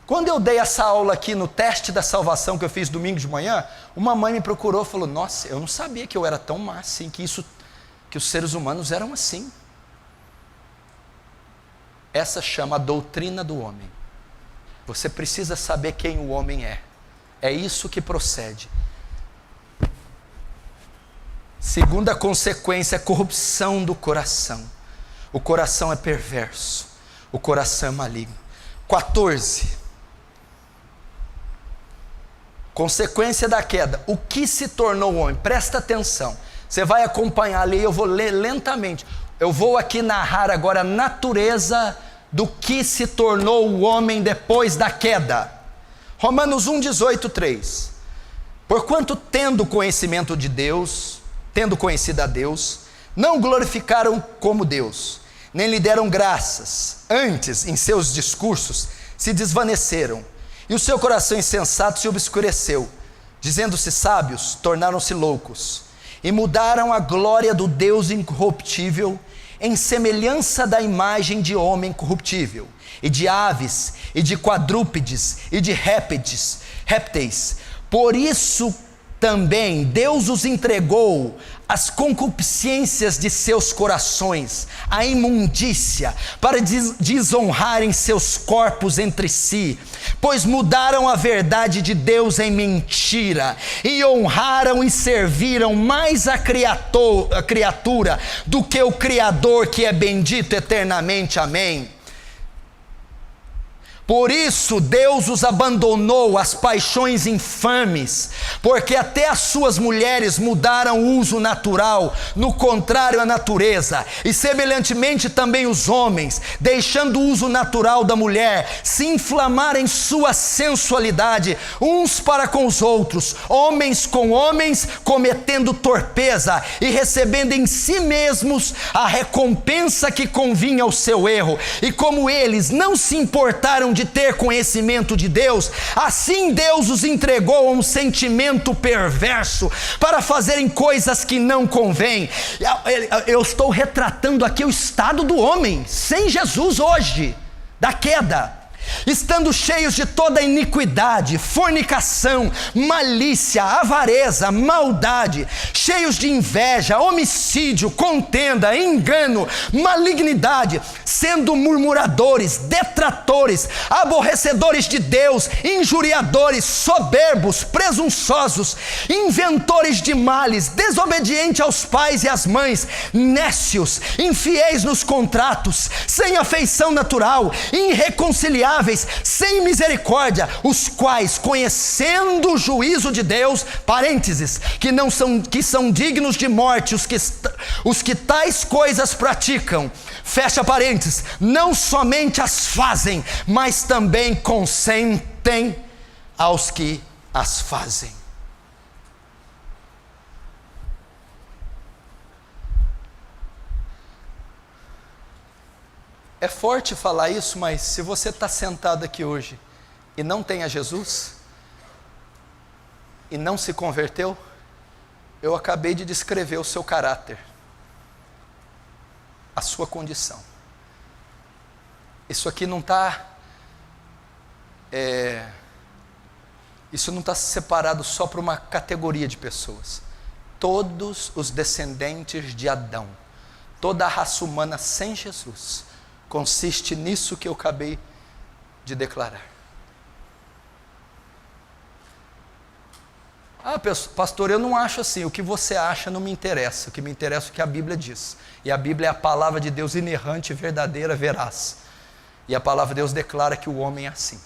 Quando eu dei essa aula aqui no teste da salvação que eu fiz domingo de manhã, uma mãe me procurou e falou: nossa, eu não sabia que eu era tão má assim, que os seres humanos eram assim. Essa chama a doutrina do homem. Você precisa saber quem o homem é. É isso que procede. Segunda consequência é a corrupção do coração. O coração é perverso. O coração é maligno. 14. Consequência da queda. O que se tornou o homem? Presta atenção. Você vai acompanhar ali, eu vou ler lentamente. Eu vou aqui narrar agora a natureza do que se tornou o homem depois da queda. Romanos 1:18-3. Porquanto tendo conhecimento de Deus, tendo conhecido a Deus, não glorificaram como Deus, nem lhe deram graças. Antes, em seus discursos, se desvaneceram, e o seu coração insensato se obscureceu. Dizendo-se sábios, tornaram-se loucos, e mudaram a glória do Deus incorruptível em semelhança da imagem de homem corruptível, e de aves, e de quadrúpedes, e de répteis. Por isso também Deus os entregou às concupiscências de seus corações, à imundícia, para desonrarem seus corpos entre si, pois mudaram a verdade de Deus em mentira, e honraram e serviram mais a criatura do que o Criador, que é bendito eternamente. Amém. Por isso Deus os abandonou às paixões infames, porque até as suas mulheres mudaram o uso natural, no contrário à natureza, e semelhantemente também os homens, deixando o uso natural da mulher, se inflamarem sua sensualidade, uns para com os outros, homens com homens, cometendo torpeza e recebendo em si mesmos a recompensa que convinha ao seu erro. E como eles não se importaram de ter conhecimento de Deus, assim Deus os entregou a um sentimento perverso para fazerem coisas que não convêm. Eu estou retratando aqui o estado do homem sem Jesus hoje, da queda. Estando cheios de toda iniquidade, fornicação, malícia, avareza, maldade, cheios de inveja, homicídio, contenda, engano, malignidade, sendo murmuradores, detratores, aborrecedores de Deus, injuriadores, soberbos, presunçosos, inventores de males, desobedientes aos pais e às mães, nécios, infiéis nos contratos, sem afeição natural, irreconciliáveis, sem misericórdia, os quais, conhecendo o juízo de Deus, parênteses, que são dignos de morte, os que tais coisas praticam, fecha parênteses, não somente as fazem, mas também consentem aos que as fazem. É forte falar isso, mas se você está sentado aqui hoje e não tem a Jesus, e não se converteu, eu acabei de descrever o seu caráter, a sua condição. Isso aqui não está, isso não está separado só para uma categoria de pessoas. Todos os descendentes de Adão, toda a raça humana sem Jesus, consiste nisso que eu acabei de declarar. Ah, pastor, eu não acho assim. O que você acha não me interessa. O que me interessa é o que a Bíblia diz. E a Bíblia é a palavra de Deus inerrante, verdadeira, veraz. E a palavra de Deus declara que o homem é assim.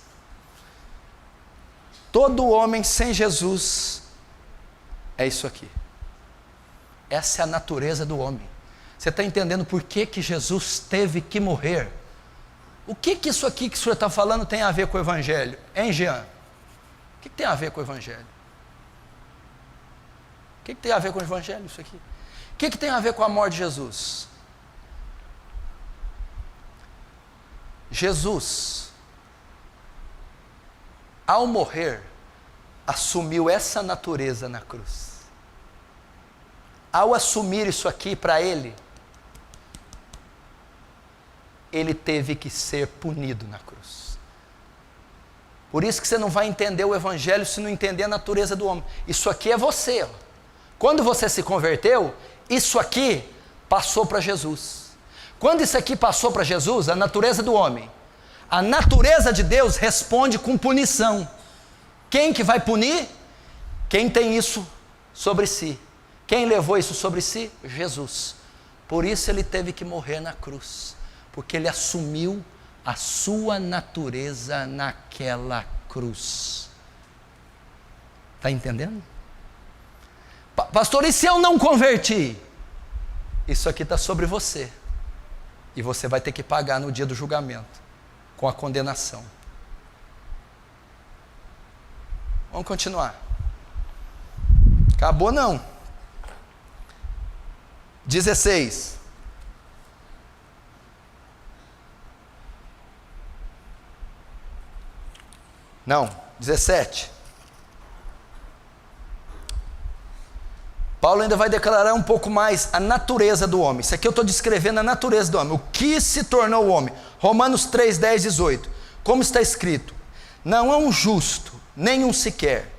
Todo homem sem Jesus é isso aqui. Essa é a natureza do homem. Você está entendendo por que Jesus teve que morrer? O que isso aqui que o senhor está falando tem a ver com o Evangelho? Hein, Jean? O que tem a ver com o Evangelho? O que tem a ver com o Evangelho isso aqui? O que tem a ver com a morte de Jesus? Jesus, ao morrer, assumiu essa natureza na cruz. Ao assumir isso aqui para ele teve que ser punido na cruz. Por isso que você não vai entender o Evangelho se não entender a natureza do homem. Isso aqui é você, ó. Quando você se converteu, isso aqui passou para Jesus. Quando isso aqui passou para Jesus, a natureza do homem, a natureza de Deus responde com punição. Quem que vai punir? Quem tem isso sobre si. Quem levou isso sobre si? Jesus. Por isso ele teve que morrer na cruz, porque ele assumiu a sua natureza naquela cruz. Está entendendo? Pastor, e se eu não converti? Isso aqui está sobre você, e você vai ter que pagar no dia do julgamento, com a condenação. Vamos continuar. Acabou não. 16. Não, 17. Paulo ainda vai declarar um pouco mais a natureza do homem. Isso aqui eu estou descrevendo a natureza do homem. O que se tornou o homem? Romanos 3, 10, 18. Como está escrito: não há um justo, nenhum sequer.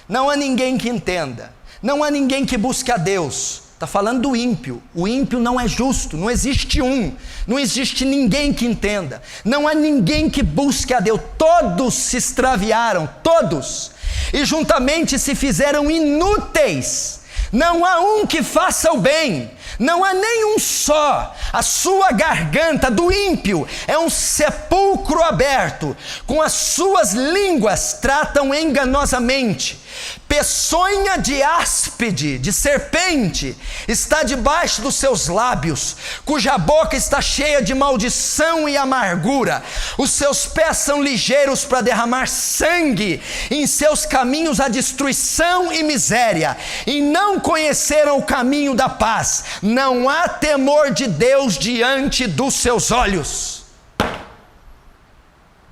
Não há ninguém que entenda. Não há ninguém que busque a Deus. Está falando do ímpio. O ímpio não é justo, não existe um, não existe ninguém que entenda, não há ninguém que busque a Deus. Todos se extraviaram, todos, e juntamente se fizeram inúteis. Não há um que faça o bem, não há nenhum só. A sua garganta do ímpio é um sepulcro aberto, com as suas línguas tratam enganosamente. Peçonha de áspide, de serpente, está debaixo dos seus lábios, cuja boca está cheia de maldição e amargura. Os seus pés são ligeiros para derramar sangue, em seus caminhos há destruição e miséria, e não conheceram o caminho da paz. Não há temor de Deus diante dos seus olhos.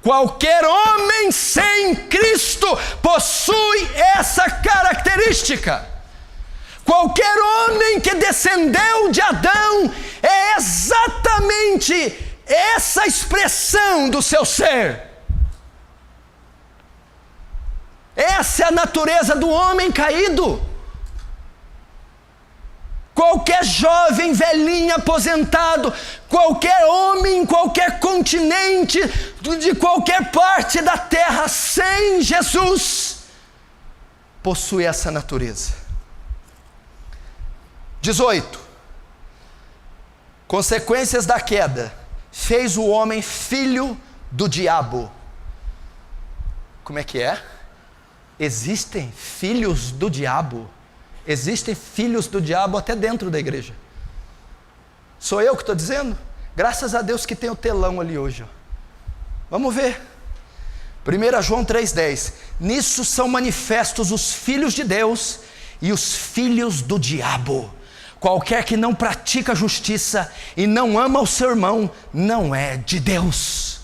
Qualquer homem sem Cristo possui essa característica. Qualquer homem que descendeu de Adão é exatamente essa expressão do seu ser. Essa é a natureza do homem caído. Qualquer jovem, velhinho, aposentado, qualquer homem em qualquer continente, de qualquer parte da terra, sem Jesus, possui essa natureza. 18. Consequências da queda: fez o homem filho do diabo. Como é que é? Existem filhos do diabo. Existem filhos do diabo até dentro da igreja. Sou eu que estou dizendo? Graças a Deus que tem o telão ali hoje. Ó. Vamos ver. 1 João 3,10. Nisso são manifestos os filhos de Deus e os filhos do diabo. Qualquer que não pratica justiça e não ama o seu irmão, não é de Deus.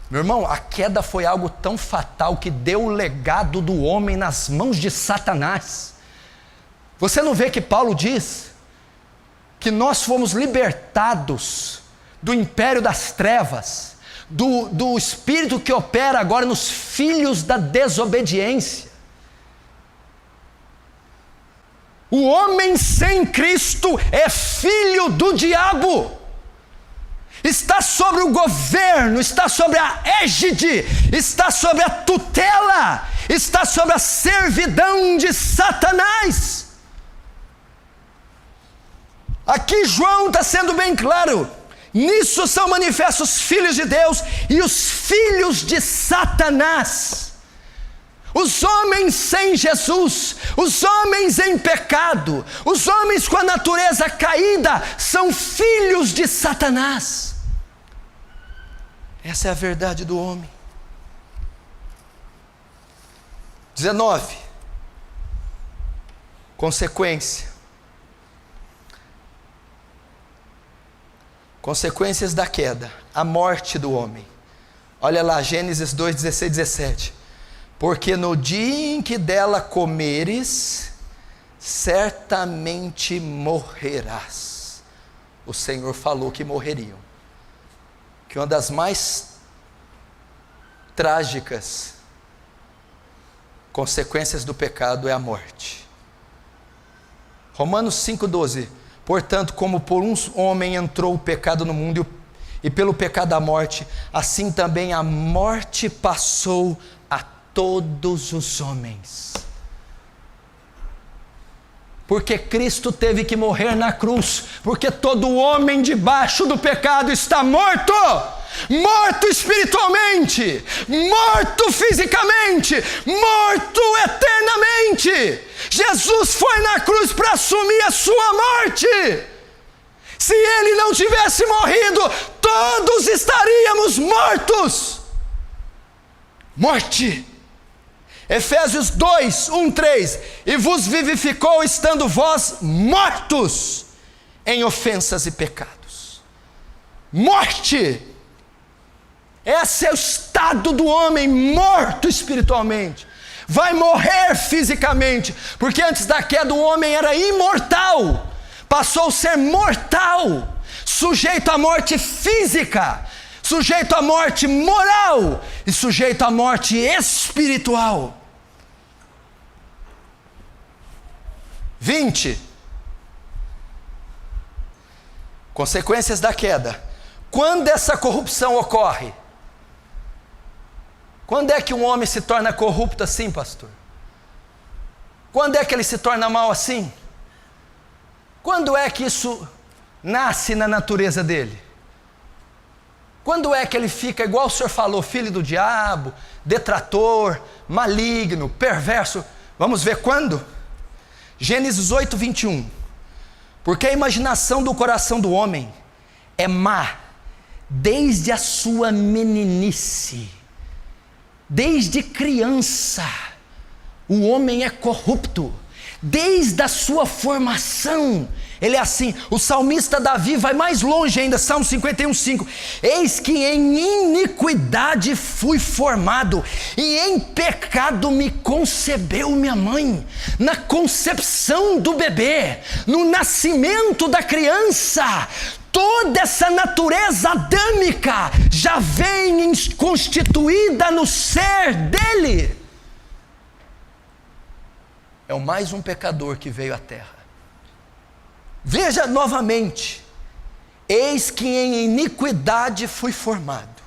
Meu irmão, a queda foi algo tão fatal que deu o legado do homem nas mãos de Satanás. Você não vê que Paulo diz que nós fomos libertados do império das trevas, do espírito que opera agora nos filhos da desobediência. O homem sem Cristo é filho do diabo. Está sobre o governo, está sobre a égide, está sobre a tutela, está sobre a servidão de Satanás. Aqui João está sendo bem claro: nisso são manifestos os filhos de Deus e os filhos de Satanás. Os homens sem Jesus, os homens em pecado, os homens com a natureza caída, são filhos de Satanás. Essa é a verdade do homem. 19. Consequências da queda: a morte do homem. Olha lá, Gênesis 2, 16, 17. Porque no dia em que dela comeres, certamente morrerás. O Senhor falou que morreriam. Que uma das mais trágicas consequências do pecado é a morte. Romanos 5,12. Portanto, como por um homem entrou o pecado no mundo, e pelo pecado a morte, assim também a morte passou a todos os homens. Porque Cristo teve que morrer na cruz, porque todo homem debaixo do pecado está morto, morto espiritualmente, morto fisicamente, morto eternamente. Jesus foi na cruz para assumir a sua morte. Se ele não tivesse morrido, todos estaríamos mortos. Morte. Efésios 2, 1, 3. E vos vivificou estando vós mortos em ofensas e pecados. Morte. Esse é o estado do homem morto espiritualmente. Vai morrer fisicamente, porque antes da queda o homem era imortal, passou a ser mortal, sujeito à morte física, sujeito à morte moral e sujeito à morte espiritual. 20. Consequências da queda. Quando essa corrupção ocorre? Quando é que um homem se torna corrupto assim, pastor? Quando é que ele se torna mau assim? Quando é que isso nasce na natureza dele? Quando é que ele fica, igual o senhor falou, filho do diabo, detrator, maligno, perverso? Vamos ver quando? Gênesis 8, 21. Porque a imaginação do coração do homem é má, desde a sua meninice, desde criança, o homem é corrupto, desde a sua formação, ele é assim. O salmista Davi vai mais longe ainda, Salmo 51:5, eis que em iniquidade fui formado, e em pecado me concebeu minha mãe. Na concepção do bebê, no nascimento da criança, toda essa natureza adâmica já vem constituída no ser dele. É o mais um pecador que veio à terra. Veja novamente, eis que em iniquidade fui formado,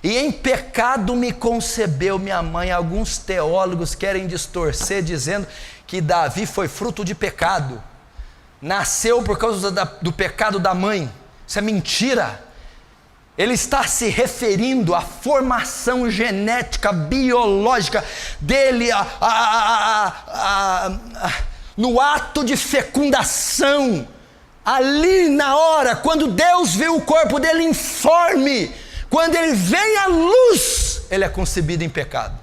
e em pecado me concebeu minha mãe. Alguns teólogos querem distorcer, dizendo que Davi foi fruto de pecado, nasceu por causa do pecado da mãe. Isso é mentira. Ele está se referindo à formação genética, biológica dele, no ato de fecundação, ali na hora, quando Deus vê o corpo dele informe, quando ele vem à luz, ele é concebido em pecado.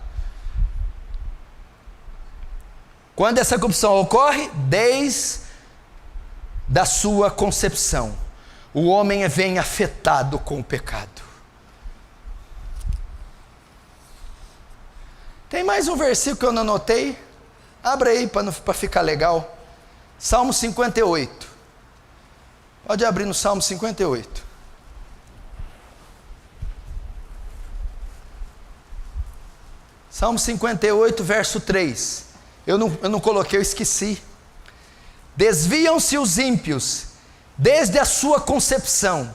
Quando essa corrupção ocorre? Desde da sua concepção, o homem vem afetado com o pecado. Tem mais um versículo que eu não anotei. Abra aí para ficar legal. Salmo 58. Pode abrir no Salmo 58. Salmo 58, verso 3. Eu não coloquei, eu esqueci. Desviam-se os ímpios desde a sua concepção,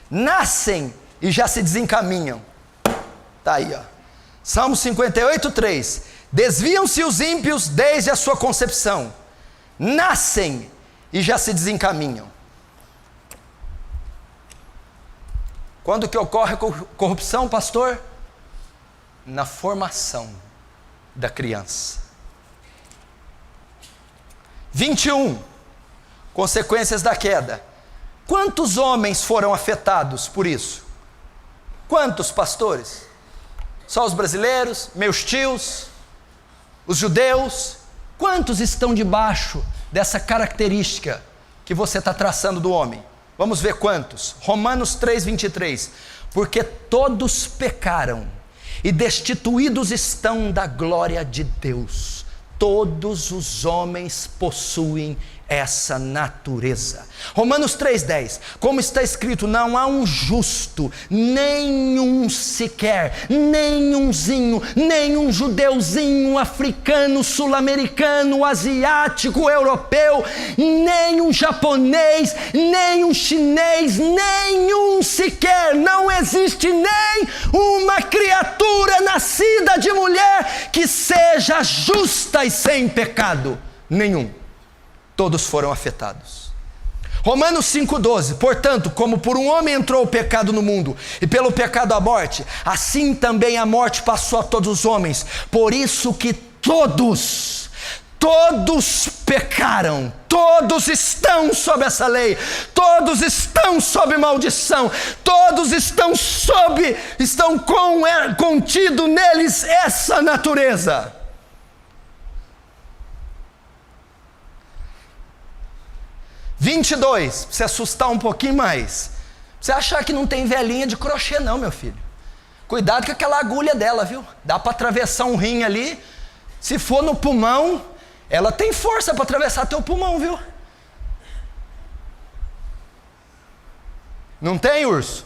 nascem e já se desencaminham. Está aí, ó. Salmo 58, 3. Desviam-se os ímpios desde a sua concepção, nascem e já se desencaminham. Quando que ocorre corrupção, pastor? Na formação da criança. 21. Consequências da queda. Quantos homens foram afetados por isso? Quantos, pastores? Só os brasileiros, meus tios, os judeus? Quantos estão debaixo dessa característica que você está traçando do homem? Vamos ver quantos. Romanos 3:23. Porque todos pecaram e destituídos estão da glória de Deus. Todos os homens possuem essa natureza. Romanos 3:10, como está escrito, não há um justo, nenhum sequer, nenhumzinho, nenhum judeuzinho, africano, sul-americano, asiático, europeu, nenhum japonês, nenhum chinês, nenhum sequer, não existe nem uma criatura nascida de mulher que seja justa e sem pecado, nenhum. Todos foram afetados. Romanos 5:12, portanto, como por um homem entrou o pecado no mundo, e pelo pecado a morte, assim também a morte passou a todos os homens, por isso que todos pecaram, todos estão sob essa lei, todos estão sob maldição, todos estão contido neles essa natureza. 22, pra você assustar um pouquinho mais. Você achar que não tem velhinha de crochê não, meu filho. Cuidado com aquela agulha dela, viu? Dá para atravessar um rim ali. Se for no pulmão, ela tem força para atravessar teu pulmão, viu? Não tem, urso?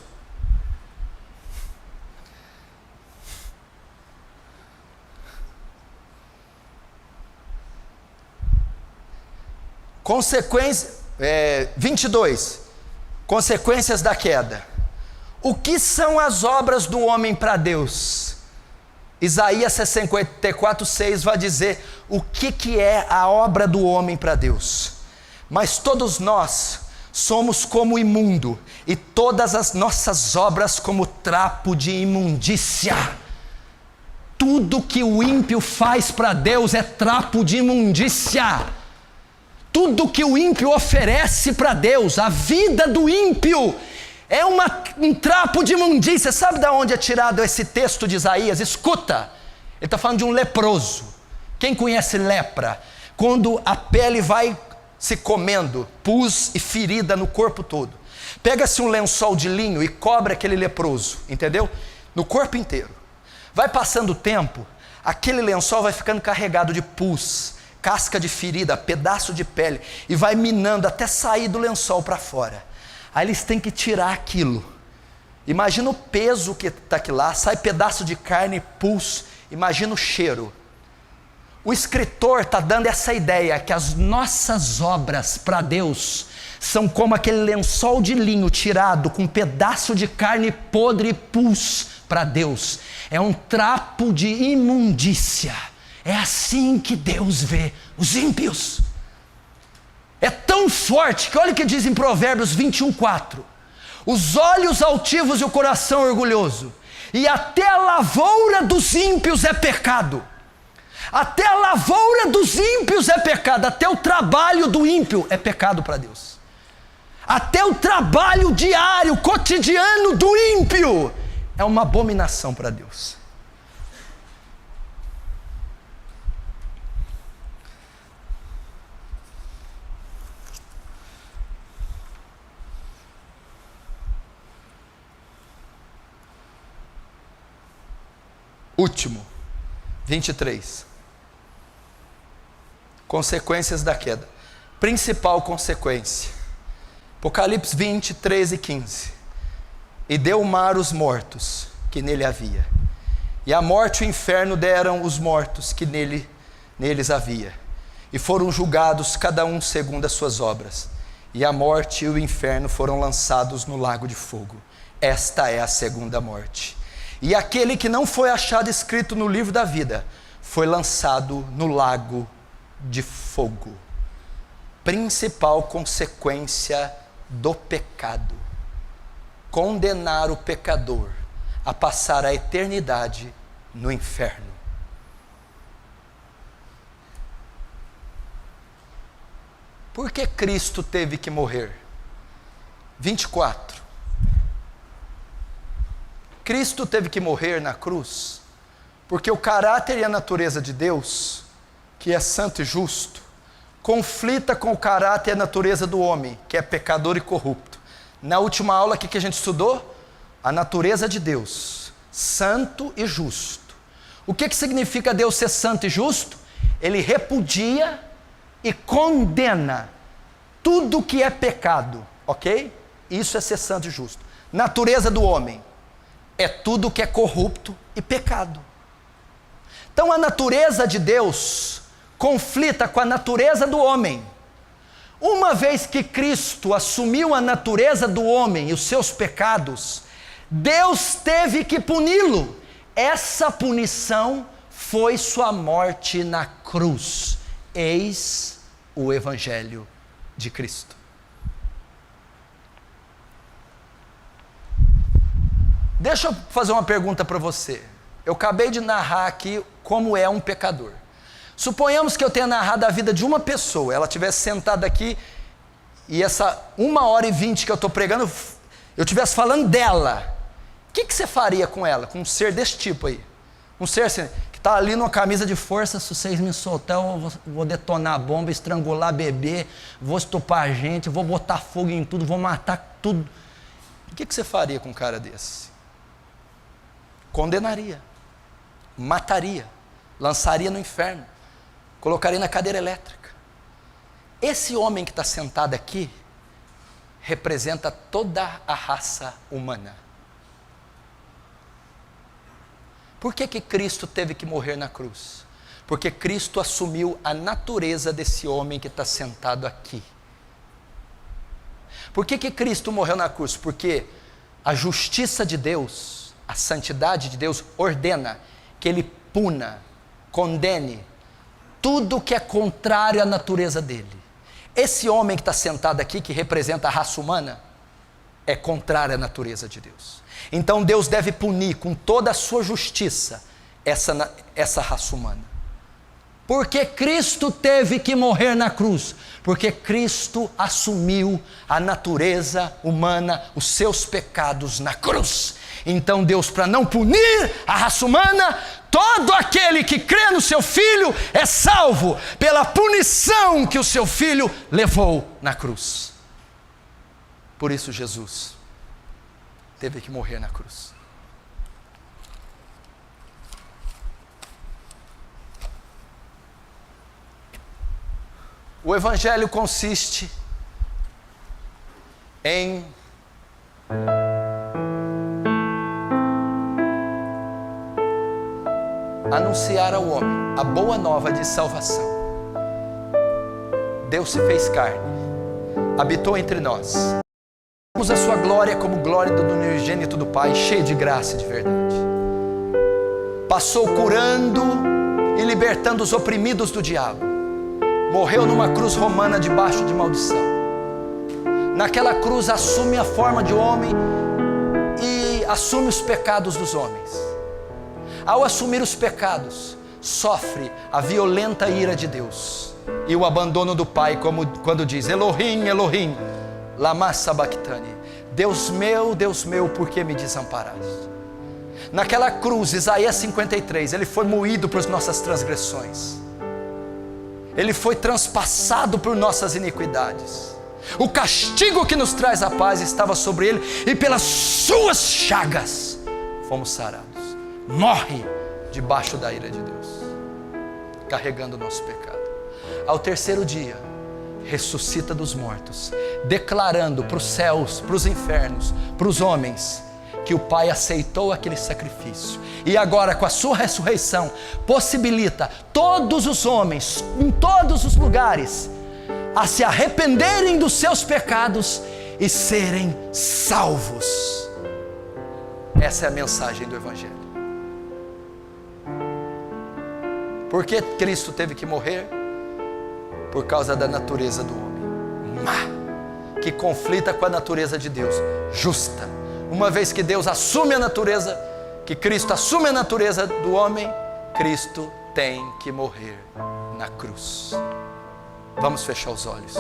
Consequência... 22, consequências da queda. O que são as obras do homem para Deus? Isaías 54:6 vai dizer o que é a obra do homem para Deus. Mas todos nós somos como imundo, e todas as nossas obras como trapo de imundícia. Tudo que o ímpio faz para Deus é trapo de imundícia. Tudo que o ímpio oferece para Deus, a vida do ímpio, é um trapo de imundícia. Sabe de onde é tirado esse texto de Isaías? Escuta, ele está falando de um leproso. Quem conhece lepra? Quando a pele vai se comendo, pus e ferida no corpo todo. Pega-se um lençol de linho e cobre aquele leproso, entendeu? No corpo inteiro. Vai passando o tempo, aquele lençol vai ficando carregado de pus, casca de ferida, pedaço de pele, e vai minando até sair do lençol para fora. Aí eles têm que tirar aquilo. Imagina o peso que está aqui lá, sai pedaço de carne, pus, imagina o cheiro. O escritor está dando essa ideia, que as nossas obras para Deus são como aquele lençol de linho tirado com um pedaço de carne podre e pus para Deus. É um trapo de imundícia. É assim que Deus vê os ímpios. É tão forte que olha o que diz em Provérbios 21:4. Os olhos altivos e o coração orgulhoso, e até a lavoura dos ímpios é pecado. Até a lavoura dos ímpios é pecado, até o trabalho do ímpio é pecado para Deus. Até o trabalho diário, cotidiano do ímpio é uma abominação para Deus. Último, 23. Consequências da queda. Principal consequência. Apocalipse 20, 13 e 15. E deu o mar os mortos que nele havia, e a morte e o inferno deram os mortos que neles havia, e foram julgados cada um segundo as suas obras, e a morte e o inferno foram lançados no lago de fogo. Esta é a segunda morte. E aquele que não foi achado escrito no livro da vida foi lançado no lago de fogo. Principal consequência do pecado: condenar o pecador a passar a eternidade no inferno. Por que Cristo teve que morrer? 24. Cristo teve que morrer na cruz porque o caráter e a natureza de Deus, que é santo e justo, conflita com o caráter e a natureza do homem, que é pecador e corrupto. Na última aula, o que a gente estudou? A natureza de Deus, santo e justo. O que significa Deus ser santo e justo? Ele repudia e condena tudo que é pecado, ok? Isso é ser santo e justo. Natureza do homem é tudo que é corrupto e pecado. Então a natureza de Deus conflita com a natureza do homem. Uma vez que Cristo assumiu a natureza do homem e os seus pecados, Deus teve que puni-lo. Essa punição foi sua morte na cruz. Eis o Evangelho de Cristo. Deixa eu fazer uma pergunta para você. Eu acabei de narrar aqui como é um pecador. Suponhamos que eu tenha narrado a vida de uma pessoa, ela estivesse sentada aqui e essa 1h20 que eu estou pregando, eu estivesse falando dela. O que você faria com ela, com um ser desse tipo aí? Um ser assim, que está ali numa camisa de força: se vocês me soltar, eu vou detonar a bomba, estrangular bebê, vou estuprar a gente, vou botar fogo em tudo, vou matar tudo. O que você faria com um cara desse? Condenaria, mataria, lançaria no inferno, colocaria na cadeira elétrica. Esse homem que está sentado aqui representa toda a raça humana. Por que Cristo teve que morrer na cruz? Porque Cristo assumiu a natureza desse homem que está sentado aqui. Por que Cristo morreu na cruz? Porque a justiça de Deus, a santidade de Deus ordena que Ele puna, condene tudo que é contrário à natureza dEle. esse homem que está sentado aqui, que representa a raça humana, é contrário à natureza de Deus. Então Deus deve punir com toda a sua justiça essa raça humana. Porque Cristo teve que morrer na cruz? Porque Cristo assumiu a natureza humana, os seus pecados na cruz. Então Deus, para não punir a raça humana, todo aquele que crê no seu Filho é salvo pela punição que o seu Filho levou na cruz. Por isso Jesus teve que morrer na cruz. O Evangelho consiste em anunciar ao homem a boa nova de salvação. Deus se fez carne, habitou entre nós. Vimos a sua glória como glória do unigênito do Pai, cheio de graça e de verdade. Passou curando e libertando os oprimidos do diabo. Morreu numa cruz romana debaixo de maldição. Naquela cruz assume a forma de homem e assume os pecados dos homens. Ao assumir os pecados, sofre a violenta ira de Deus e o abandono do Pai, como quando diz: Elohim, Elohim, lama sabachthani. Deus meu, por que me desamparaste? Naquela cruz, Isaías 53, ele foi moído por nossas transgressões. Ele foi transpassado por nossas iniquidades. O castigo que nos traz a paz estava sobre ele, e pelas suas chagas fomos sarados. Morre debaixo da ira de Deus, carregando o nosso pecado. Ao terceiro dia, ressuscita dos mortos, declarando para os céus, para os infernos, para os homens, que o Pai aceitou aquele sacrifício, e agora com a sua ressurreição, possibilita todos os homens, em todos os lugares, a se arrependerem dos seus pecados e serem salvos. Essa é a mensagem do Evangelho. Por que Cristo teve que morrer? Por causa da natureza do homem má, que conflita com a natureza de Deus, justa. Uma vez que Deus assume a natureza, que Cristo assume a natureza do homem, Cristo tem que morrer na cruz. Vamos fechar os olhos.